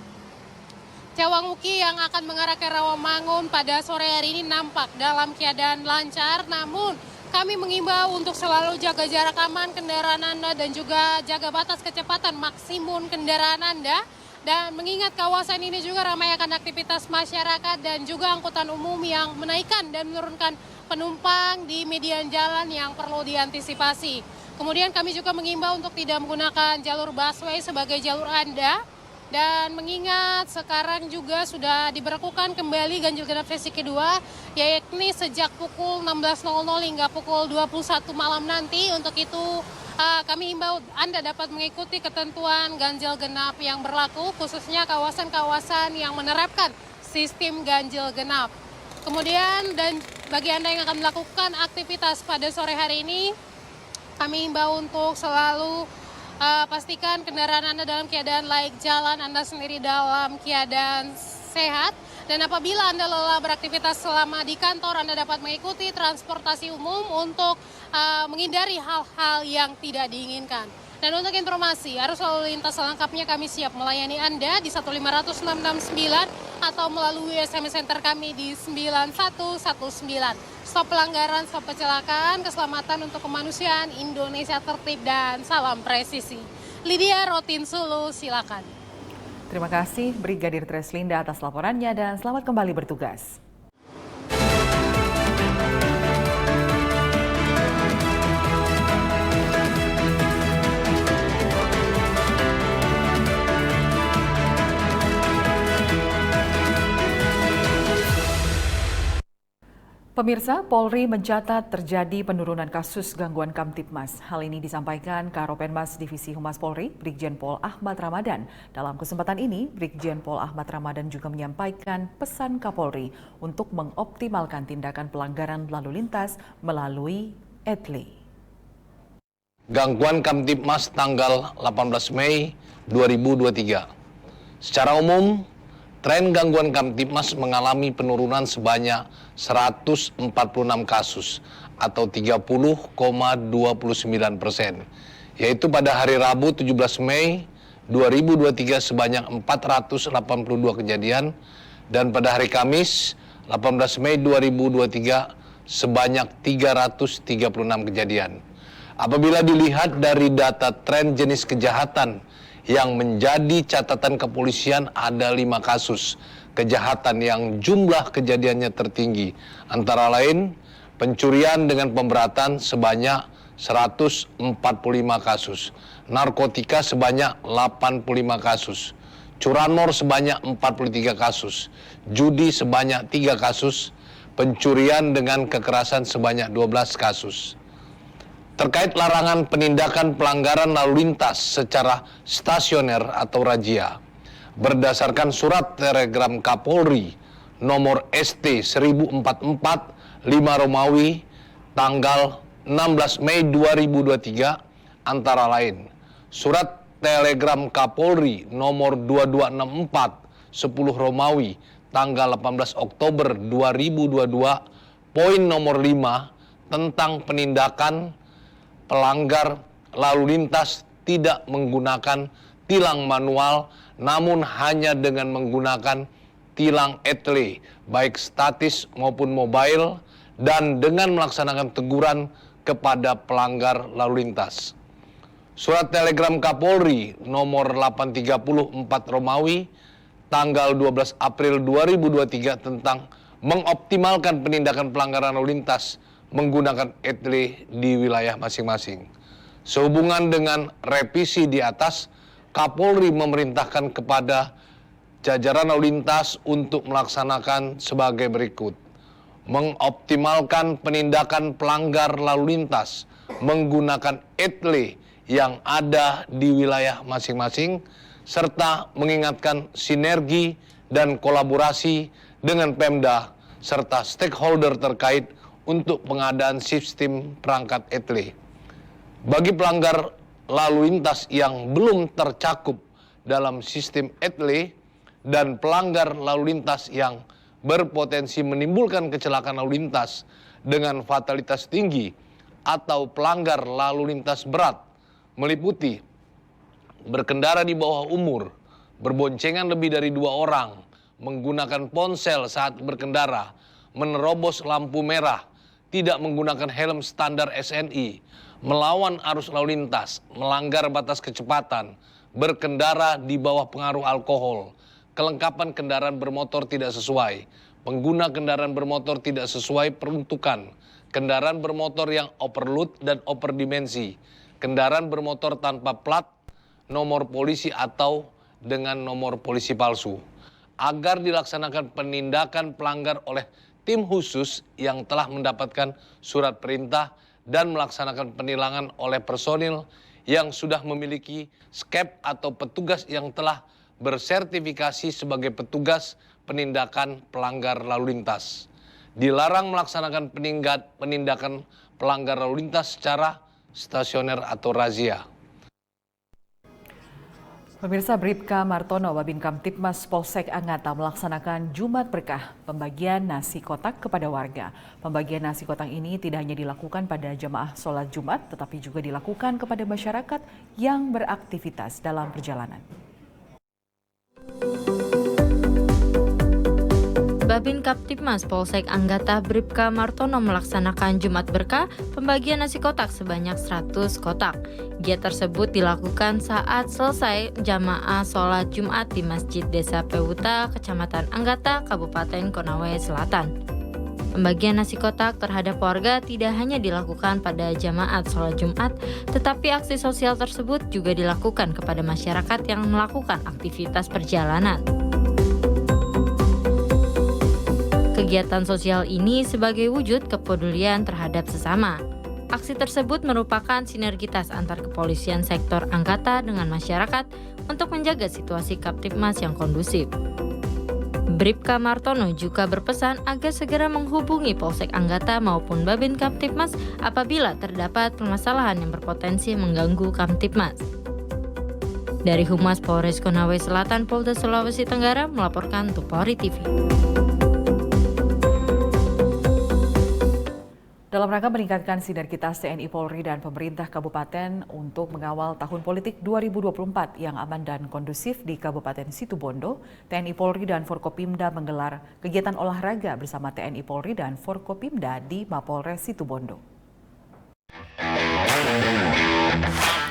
Cawang Uki yang akan mengarah ke Rawamangun pada sore hari ini nampak dalam keadaan lancar. Namun kami mengimbau untuk selalu jaga jarak aman kendaraan Anda dan juga jaga batas kecepatan maksimum kendaraan Anda. Dan mengingat kawasan ini juga ramai akan aktivitas masyarakat dan juga angkutan umum yang menaikkan dan menurunkan penumpang di median jalan yang perlu diantisipasi. Kemudian kami juga mengimbau untuk tidak menggunakan jalur busway sebagai jalur Anda. Dan mengingat sekarang juga sudah diberlakukan kembali ganjil genap sesi kedua, yakni sejak pukul 16.00 hingga pukul 21 malam nanti. Untuk itu kami himbau Anda dapat mengikuti ketentuan ganjil genap yang berlaku, khususnya kawasan-kawasan yang menerapkan sistem ganjil genap. Kemudian dan bagi Anda yang akan melakukan aktivitas pada sore hari ini, kami himbau untuk selalu pastikan kendaraan Anda dalam keadaan layak jalan, Anda sendiri dalam keadaan sehat. Dan apabila Anda lelah beraktivitas selama di kantor, Anda dapat mengikuti transportasi umum untuk menghindari hal-hal yang tidak diinginkan. Dan untuk informasi, arus lalu lintas selengkapnya kami siap melayani Anda di 15169 atau melalui SMS center kami di 9119. Stop pelanggaran, stop kecelakaan, keselamatan untuk kemanusiaan, Indonesia tertib dan salam presisi. Lydia Rotin Sulu, silakan. Terima kasih Brigadir Treslinda atas laporannya dan selamat kembali bertugas. Pemirsa, Polri mencatat terjadi penurunan kasus gangguan Kamtibmas. Hal ini disampaikan Karopenmas Divisi Humas Polri, Brigjen Pol Ahmad Ramadan. Dalam kesempatan ini, Brigjen Pol Ahmad Ramadan juga menyampaikan pesan Kapolri untuk mengoptimalkan tindakan pelanggaran lalu lintas melalui ETLE. Gangguan Kamtibmas tanggal 18 Mei 2023. Secara umum, tren gangguan Kamtibmas mengalami penurunan sebanyak 146 kasus atau 30,29%, yaitu pada hari Rabu 17 Mei 2023 sebanyak 482 kejadian dan pada hari Kamis 18 Mei 2023 sebanyak 336 kejadian. Apabila dilihat dari data tren jenis kejahatan yang menjadi catatan kepolisian, ada 5 kasus kejahatan yang jumlah kejadiannya tertinggi. Antara lain, pencurian dengan pemberatan sebanyak 145 kasus, narkotika sebanyak 85 kasus, curanmor sebanyak 43 kasus, judi sebanyak 3 kasus, pencurian dengan kekerasan sebanyak 12 kasus. Terkait larangan penindakan pelanggaran lalu lintas secara stasioner atau razia, berdasarkan surat telegram Kapolri nomor ST 1044 5 Romawi tanggal 16 Mei 2023 antara lain surat telegram Kapolri nomor 2264 10 Romawi tanggal 18 Oktober 2022 poin nomor 5 tentang penindakan pelanggar lalu lintas tidak menggunakan tilang manual namun hanya dengan menggunakan tilang etle baik statis maupun mobile dan dengan melaksanakan teguran kepada pelanggar lalu lintas. Surat telegram Kapolri nomor 834 Romawi tanggal 12 April 2023 tentang mengoptimalkan penindakan pelanggaran lalu lintas menggunakan etle di wilayah masing-masing. Sehubungan dengan revisi di atas, Kapolri memerintahkan kepada jajaran lalu lintas untuk melaksanakan sebagai berikut. Mengoptimalkan penindakan pelanggar lalu lintas menggunakan etle yang ada di wilayah masing-masing, serta mengingatkan sinergi dan kolaborasi dengan Pemda serta stakeholder terkait untuk pengadaan sistem perangkat etle. Bagi pelanggar lalu lintas yang belum tercakup dalam sistem etle dan pelanggar lalu lintas yang berpotensi menimbulkan kecelakaan lalu lintas dengan fatalitas tinggi atau pelanggar lalu lintas berat meliputi berkendara di bawah umur, berboncengan lebih dari 2 orang, menggunakan ponsel saat berkendara, menerobos lampu merah, tidak menggunakan helm standar SNI, melawan arus lalu lintas, melanggar batas kecepatan, berkendara di bawah pengaruh alkohol, kelengkapan kendaraan bermotor tidak sesuai, pengguna kendaraan bermotor tidak sesuai peruntukan, kendaraan bermotor yang overload dan overdimensi, kendaraan bermotor tanpa plat, nomor polisi atau dengan nomor polisi palsu, agar dilaksanakan penindakan pelanggar oleh tim khusus yang telah mendapatkan surat perintah dan melaksanakan penilangan oleh personil yang sudah memiliki skep atau petugas yang telah bersertifikasi sebagai petugas penindakan pelanggar lalu lintas. Dilarang melaksanakan penindakan pelanggar lalu lintas secara stasioner atau razia. Pemirsa, Bribka Martono, Babin Kamtibmas Polsek Anggata melaksanakan Jumat Berkah, pembagian nasi kotak kepada warga. Pembagian nasi kotak ini tidak hanya dilakukan pada jemaah sholat Jumat, tetapi juga dilakukan kepada masyarakat yang beraktivitas dalam perjalanan. Babin Kamtibmas Polsek Anggata Bribka Martono melaksanakan Jumat Berkah pembagian nasi kotak sebanyak 100 kotak. Giat tersebut dilakukan saat selesai jamaah sholat Jumat di Masjid Desa Pewuta, Kecamatan Anggata, Kabupaten Konawe Selatan. Pembagian nasi kotak terhadap warga tidak hanya dilakukan pada jamaat sholat Jumat, tetapi aksi sosial tersebut juga dilakukan kepada masyarakat yang melakukan aktivitas perjalanan. Kegiatan sosial ini sebagai wujud kepedulian terhadap sesama. Aksi tersebut merupakan sinergitas antar kepolisian sektor Anggata dengan masyarakat untuk menjaga situasi Kamtibmas yang kondusif. Bribka Martono juga berpesan agar segera menghubungi Polsek Anggata maupun Babin Kamtibmas apabila terdapat permasalahan yang berpotensi mengganggu Kamtibmas. Dari Humas Polres Konawe Selatan Polda Sulawesi Tenggara melaporkan untuk Polri TV. Dalam rangka meningkatkan sinergitas TNI Polri dan pemerintah kabupaten untuk mengawal tahun politik 2024 yang aman dan kondusif di Kabupaten Situbondo, TNI Polri dan Forkopimda menggelar kegiatan olahraga bersama TNI Polri dan Forkopimda di Mapolres Situbondo.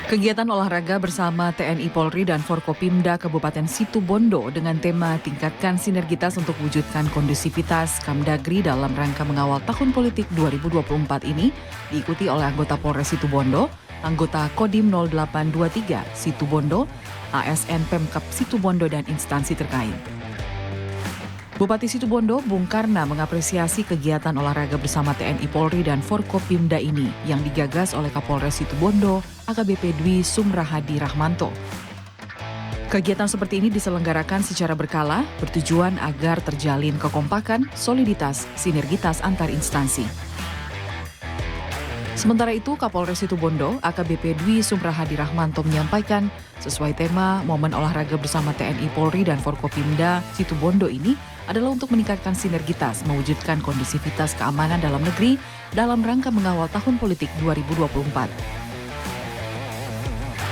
Kegiatan olahraga bersama TNI Polri dan Forkopimda Kabupaten Situbondo dengan tema tingkatkan sinergitas untuk wujudkan kondusivitas Kamdagri dalam rangka mengawal tahun politik 2024 ini diikuti oleh anggota Polres Situbondo, anggota Kodim 0823 Situbondo, ASN Pemkab Situbondo dan instansi terkait. Bupati Situbondo, Bung Karna mengapresiasi kegiatan olahraga bersama TNI Polri dan Forkopimda ini yang digagas oleh Kapolres Situbondo, AKBP Dwi Sumrahadi Rahmanto. Kegiatan seperti ini diselenggarakan secara berkala, bertujuan agar terjalin kekompakan, soliditas, sinergitas antar instansi. Sementara itu, Kapolres Situbondo, AKBP Dwi Sumrahadi Rahmanto menyampaikan, sesuai tema momen olahraga bersama TNI Polri dan Forkopimda Situbondo ini adalah untuk meningkatkan sinergitas, mewujudkan kondisivitas keamanan dalam negeri dalam rangka mengawal tahun politik 2024.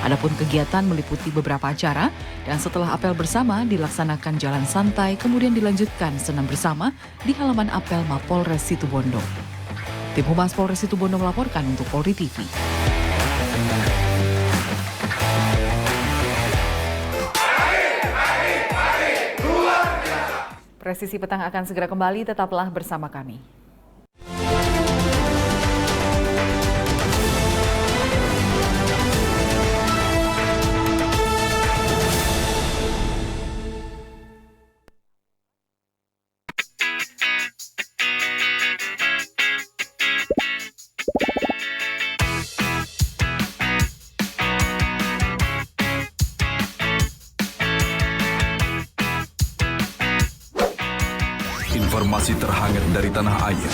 Adapun kegiatan meliputi beberapa acara dan setelah apel bersama dilaksanakan jalan santai kemudian dilanjutkan senam bersama di halaman apel Mapolres Situbondo. Tim Humas Polres Situbondo melaporkan untuk Polri TV. Presisi Petang akan segera kembali, tetaplah bersama kami. Informasi terhangat dari tanah air.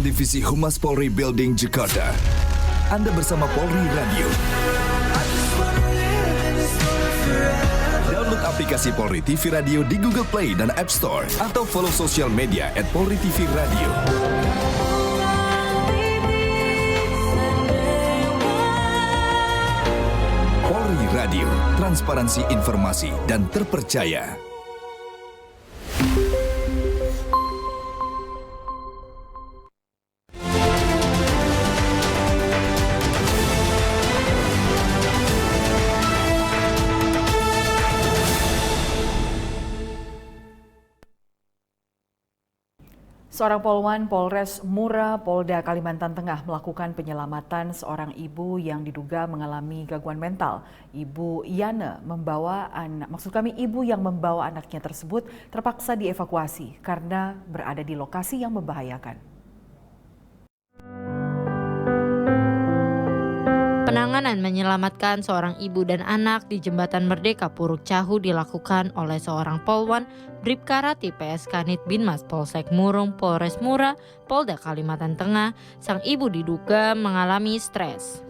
Divisi Humas Polri Building Jakarta. Anda bersama Polri Radio. Download aplikasi Polri TV Radio di Google Play dan App Store atau follow sosial media @PolriTVRadio. Polri Radio, transparansi informasi dan terpercaya. Seorang poluan Polres Mura, Polda Kalimantan Tengah melakukan penyelamatan seorang ibu yang diduga mengalami gangguan mental. Ibu yang membawa anaknya tersebut terpaksa dievakuasi karena berada di lokasi yang membahayakan. Penanganan menyelamatkan seorang ibu dan anak di Jembatan Merdeka Puruk Cahu dilakukan oleh seorang polwan Bribka Rati PS Kanit Binmas Polsek Murung Polres Mura, Polda Kalimantan Tengah. Sang ibu diduga mengalami stres.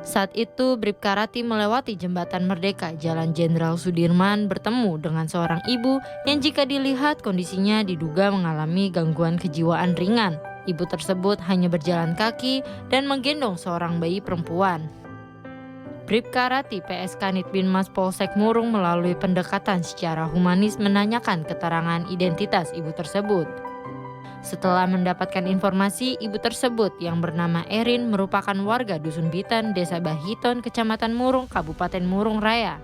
Saat itu Bribka Rati melewati Jembatan Merdeka Jalan Jenderal Sudirman bertemu dengan seorang ibu yang jika dilihat kondisinya diduga mengalami gangguan kejiwaan ringan. Ibu tersebut hanya berjalan kaki dan menggendong seorang bayi perempuan. Bribka Rati PS Kanit Binmas Polsek Murung melalui pendekatan secara humanis menanyakan keterangan identitas ibu tersebut. Setelah mendapatkan informasi, ibu tersebut yang bernama Erin merupakan warga Dusun Bitan, Desa Bahiton, Kecamatan Murung, Kabupaten Murung Raya.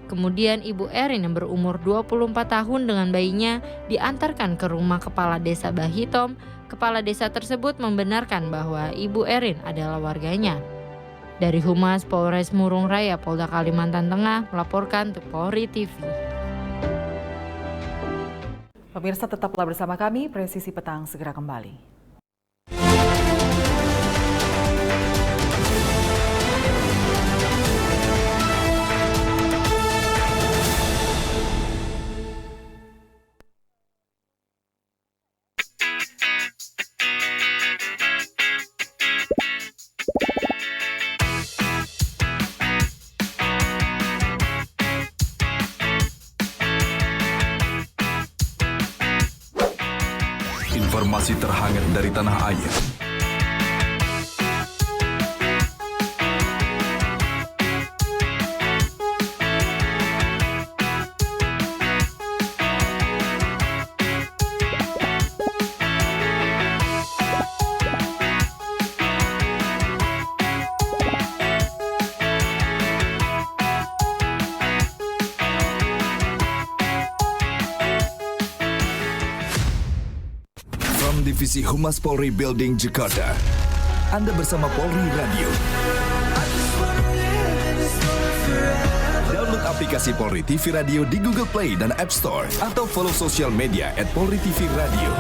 Kemudian ibu Erin yang berumur 24 tahun dengan bayinya diantarkan ke rumah Kepala Desa Bahitom. Kepala desa tersebut membenarkan bahwa ibu Erin adalah warganya. Dari Humas Polres Murung Raya, Polda Kalimantan Tengah melaporkan untuk Polri TV. Pemirsa tetaplah bersama kami, Presisi Petang segera kembali. Informasi terhangat dari tanah air. Divisi Humas Polri Building Jakarta, Anda bersama Polri Radio. Download aplikasi Polri TV Radio di Google Play dan App Store atau follow sosial media @Polri TV Radio.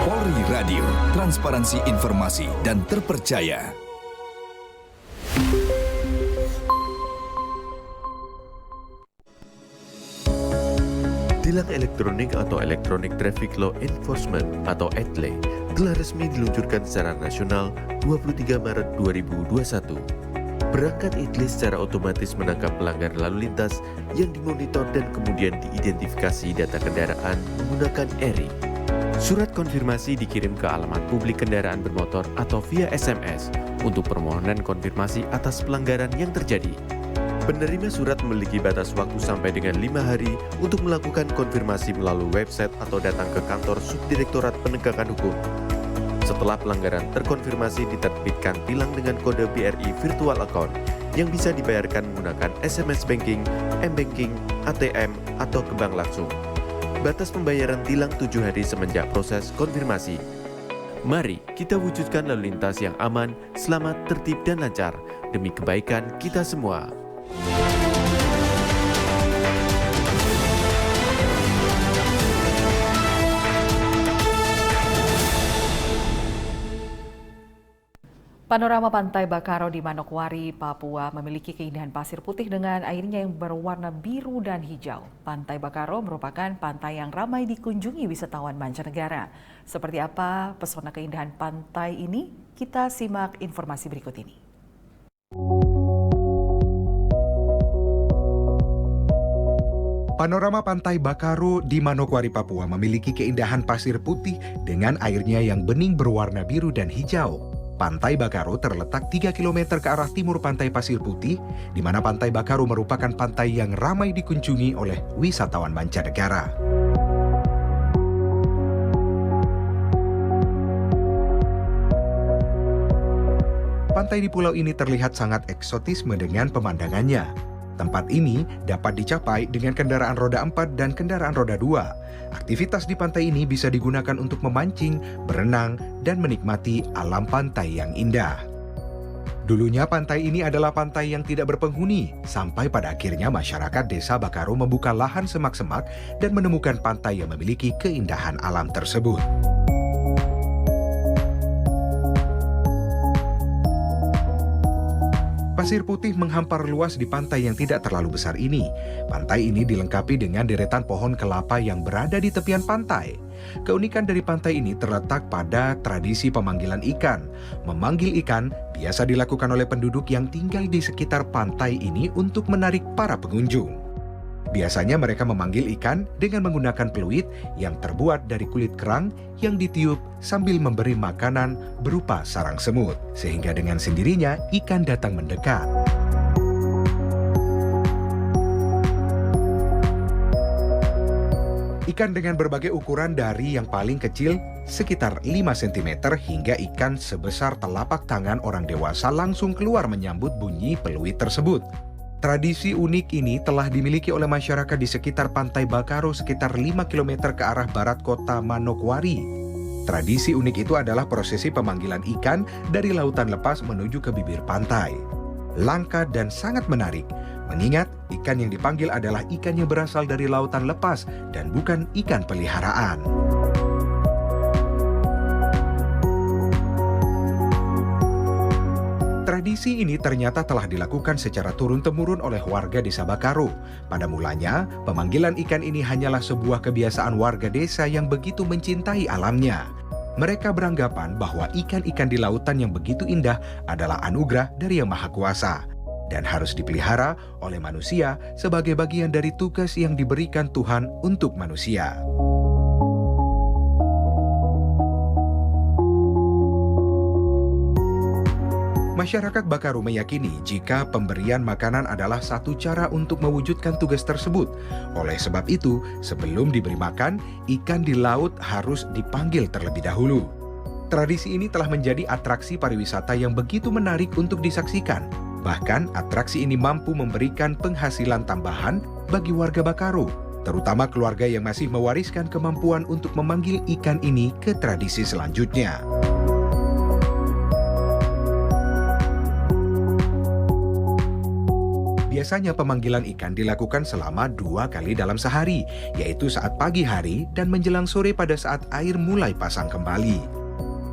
Polri Radio, transparansi informasi dan terpercaya. Tilang elektronik atau Electronic Traffic Law Enforcement atau ETLE telah resmi diluncurkan secara nasional 23 Maret 2021. Perangkat ETLE secara otomatis menangkap pelanggar lalu lintas yang dimonitor dan kemudian diidentifikasi data kendaraan menggunakan ERI. Surat konfirmasi dikirim ke alamat publik kendaraan bermotor atau via SMS untuk permohonan konfirmasi atas pelanggaran yang terjadi. Penerima surat memiliki batas waktu sampai dengan 5 hari untuk melakukan konfirmasi melalui website atau datang ke kantor Subdirektorat Penegakan Hukum. Setelah pelanggaran terkonfirmasi, diterbitkan tilang dengan kode BRI Virtual Account yang bisa dibayarkan menggunakan SMS Banking, M-Banking, ATM, atau ke bank langsung. Batas pembayaran tilang 7 hari semenjak proses konfirmasi. Mari kita wujudkan lalu lintas yang aman, selamat, tertib, dan lancar demi kebaikan kita semua. Panorama Pantai Bakaro di Manokwari, Papua memiliki keindahan pasir putih dengan airnya yang berwarna biru dan hijau. Pantai Bakaro merupakan pantai yang ramai dikunjungi wisatawan mancanegara. Seperti apa pesona keindahan pantai ini? Kita simak informasi berikut ini. Panorama Pantai Bakaro di Manokwari, Papua memiliki keindahan pasir putih dengan airnya yang bening berwarna biru dan hijau. Pantai Bakaro terletak 3 km ke arah timur Pantai Pasir Putih, di mana Pantai Bakaro merupakan pantai yang ramai dikunjungi oleh wisatawan mancanegara. Pantai di pulau ini terlihat sangat eksotisme dengan pemandangannya. Tempat ini dapat dicapai dengan kendaraan roda 4 dan kendaraan roda 2. Aktivitas di pantai ini bisa digunakan untuk memancing, berenang, dan menikmati alam pantai yang indah. Dulunya pantai ini adalah pantai yang tidak berpenghuni, sampai pada akhirnya masyarakat desa Bakaro membuka lahan semak-semak dan menemukan pantai yang memiliki keindahan alam tersebut. Pasir putih menghampar luas di pantai yang tidak terlalu besar ini. Pantai ini dilengkapi dengan deretan pohon kelapa yang berada di tepian pantai. Keunikan dari pantai ini terletak pada tradisi pemanggilan ikan. Memanggil ikan biasa dilakukan oleh penduduk yang tinggal di sekitar pantai ini untuk menarik para pengunjung. Biasanya mereka memanggil ikan dengan menggunakan peluit yang terbuat dari kulit kerang yang ditiup sambil memberi makanan berupa sarang semut. Sehingga dengan sendirinya ikan datang mendekat. Ikan dengan berbagai ukuran dari yang paling kecil sekitar 5 cm hingga ikan sebesar telapak tangan orang dewasa langsung keluar menyambut bunyi peluit tersebut. Tradisi unik ini telah dimiliki oleh masyarakat di sekitar Pantai Bakaro sekitar 5 km ke arah barat kota Manokwari. Tradisi unik itu adalah prosesi pemanggilan ikan dari lautan lepas menuju ke bibir pantai. Langka dan sangat menarik, mengingat ikan yang dipanggil adalah ikan yang berasal dari lautan lepas dan bukan ikan peliharaan. Tradisi ini ternyata telah dilakukan secara turun-temurun oleh warga desa Bakaro. Pada mulanya, pemanggilan ikan ini hanyalah sebuah kebiasaan warga desa yang begitu mencintai alamnya. Mereka beranggapan bahwa ikan-ikan di lautan yang begitu indah adalah anugerah dari Yang Maha Kuasa dan harus dipelihara oleh manusia sebagai bagian dari tugas yang diberikan Tuhan untuk manusia. Masyarakat Bakaro meyakini jika pemberian makanan adalah satu cara untuk mewujudkan tugas tersebut. Oleh sebab itu, sebelum diberi makan, ikan di laut harus dipanggil terlebih dahulu. Tradisi ini telah menjadi atraksi pariwisata yang begitu menarik untuk disaksikan. Bahkan, atraksi ini mampu memberikan penghasilan tambahan bagi warga Bakaru, terutama keluarga yang masih mewariskan kemampuan untuk memanggil ikan ini ke tradisi selanjutnya. Biasanya pemanggilan ikan dilakukan selama 2 kali dalam sehari, yaitu saat pagi hari dan menjelang sore pada saat air mulai pasang kembali.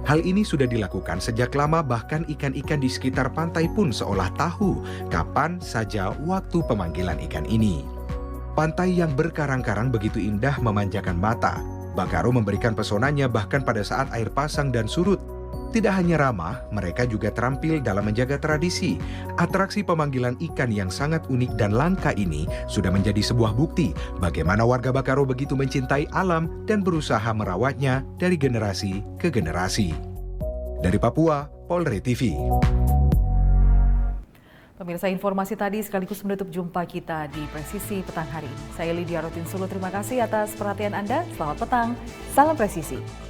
Hal ini sudah dilakukan sejak lama, bahkan ikan-ikan di sekitar pantai pun seolah tahu kapan saja waktu pemanggilan ikan ini. Pantai yang berkarang-karang begitu indah memanjakan mata. Bakaru memberikan pesonanya bahkan pada saat air pasang dan surut. Tidak hanya ramah, mereka juga terampil dalam menjaga tradisi. Atraksi pemanggilan ikan yang sangat unik dan langka ini sudah menjadi sebuah bukti bagaimana warga Bakaru begitu mencintai alam dan berusaha merawatnya dari generasi ke generasi. Dari Papua, Polri TV. Pemirsa, informasi tadi sekaligus menutup jumpa kita di Presisi Petang hari ini. Saya Lydia Rotinsulu, terima kasih atas perhatian Anda. Selamat petang, salam presisi.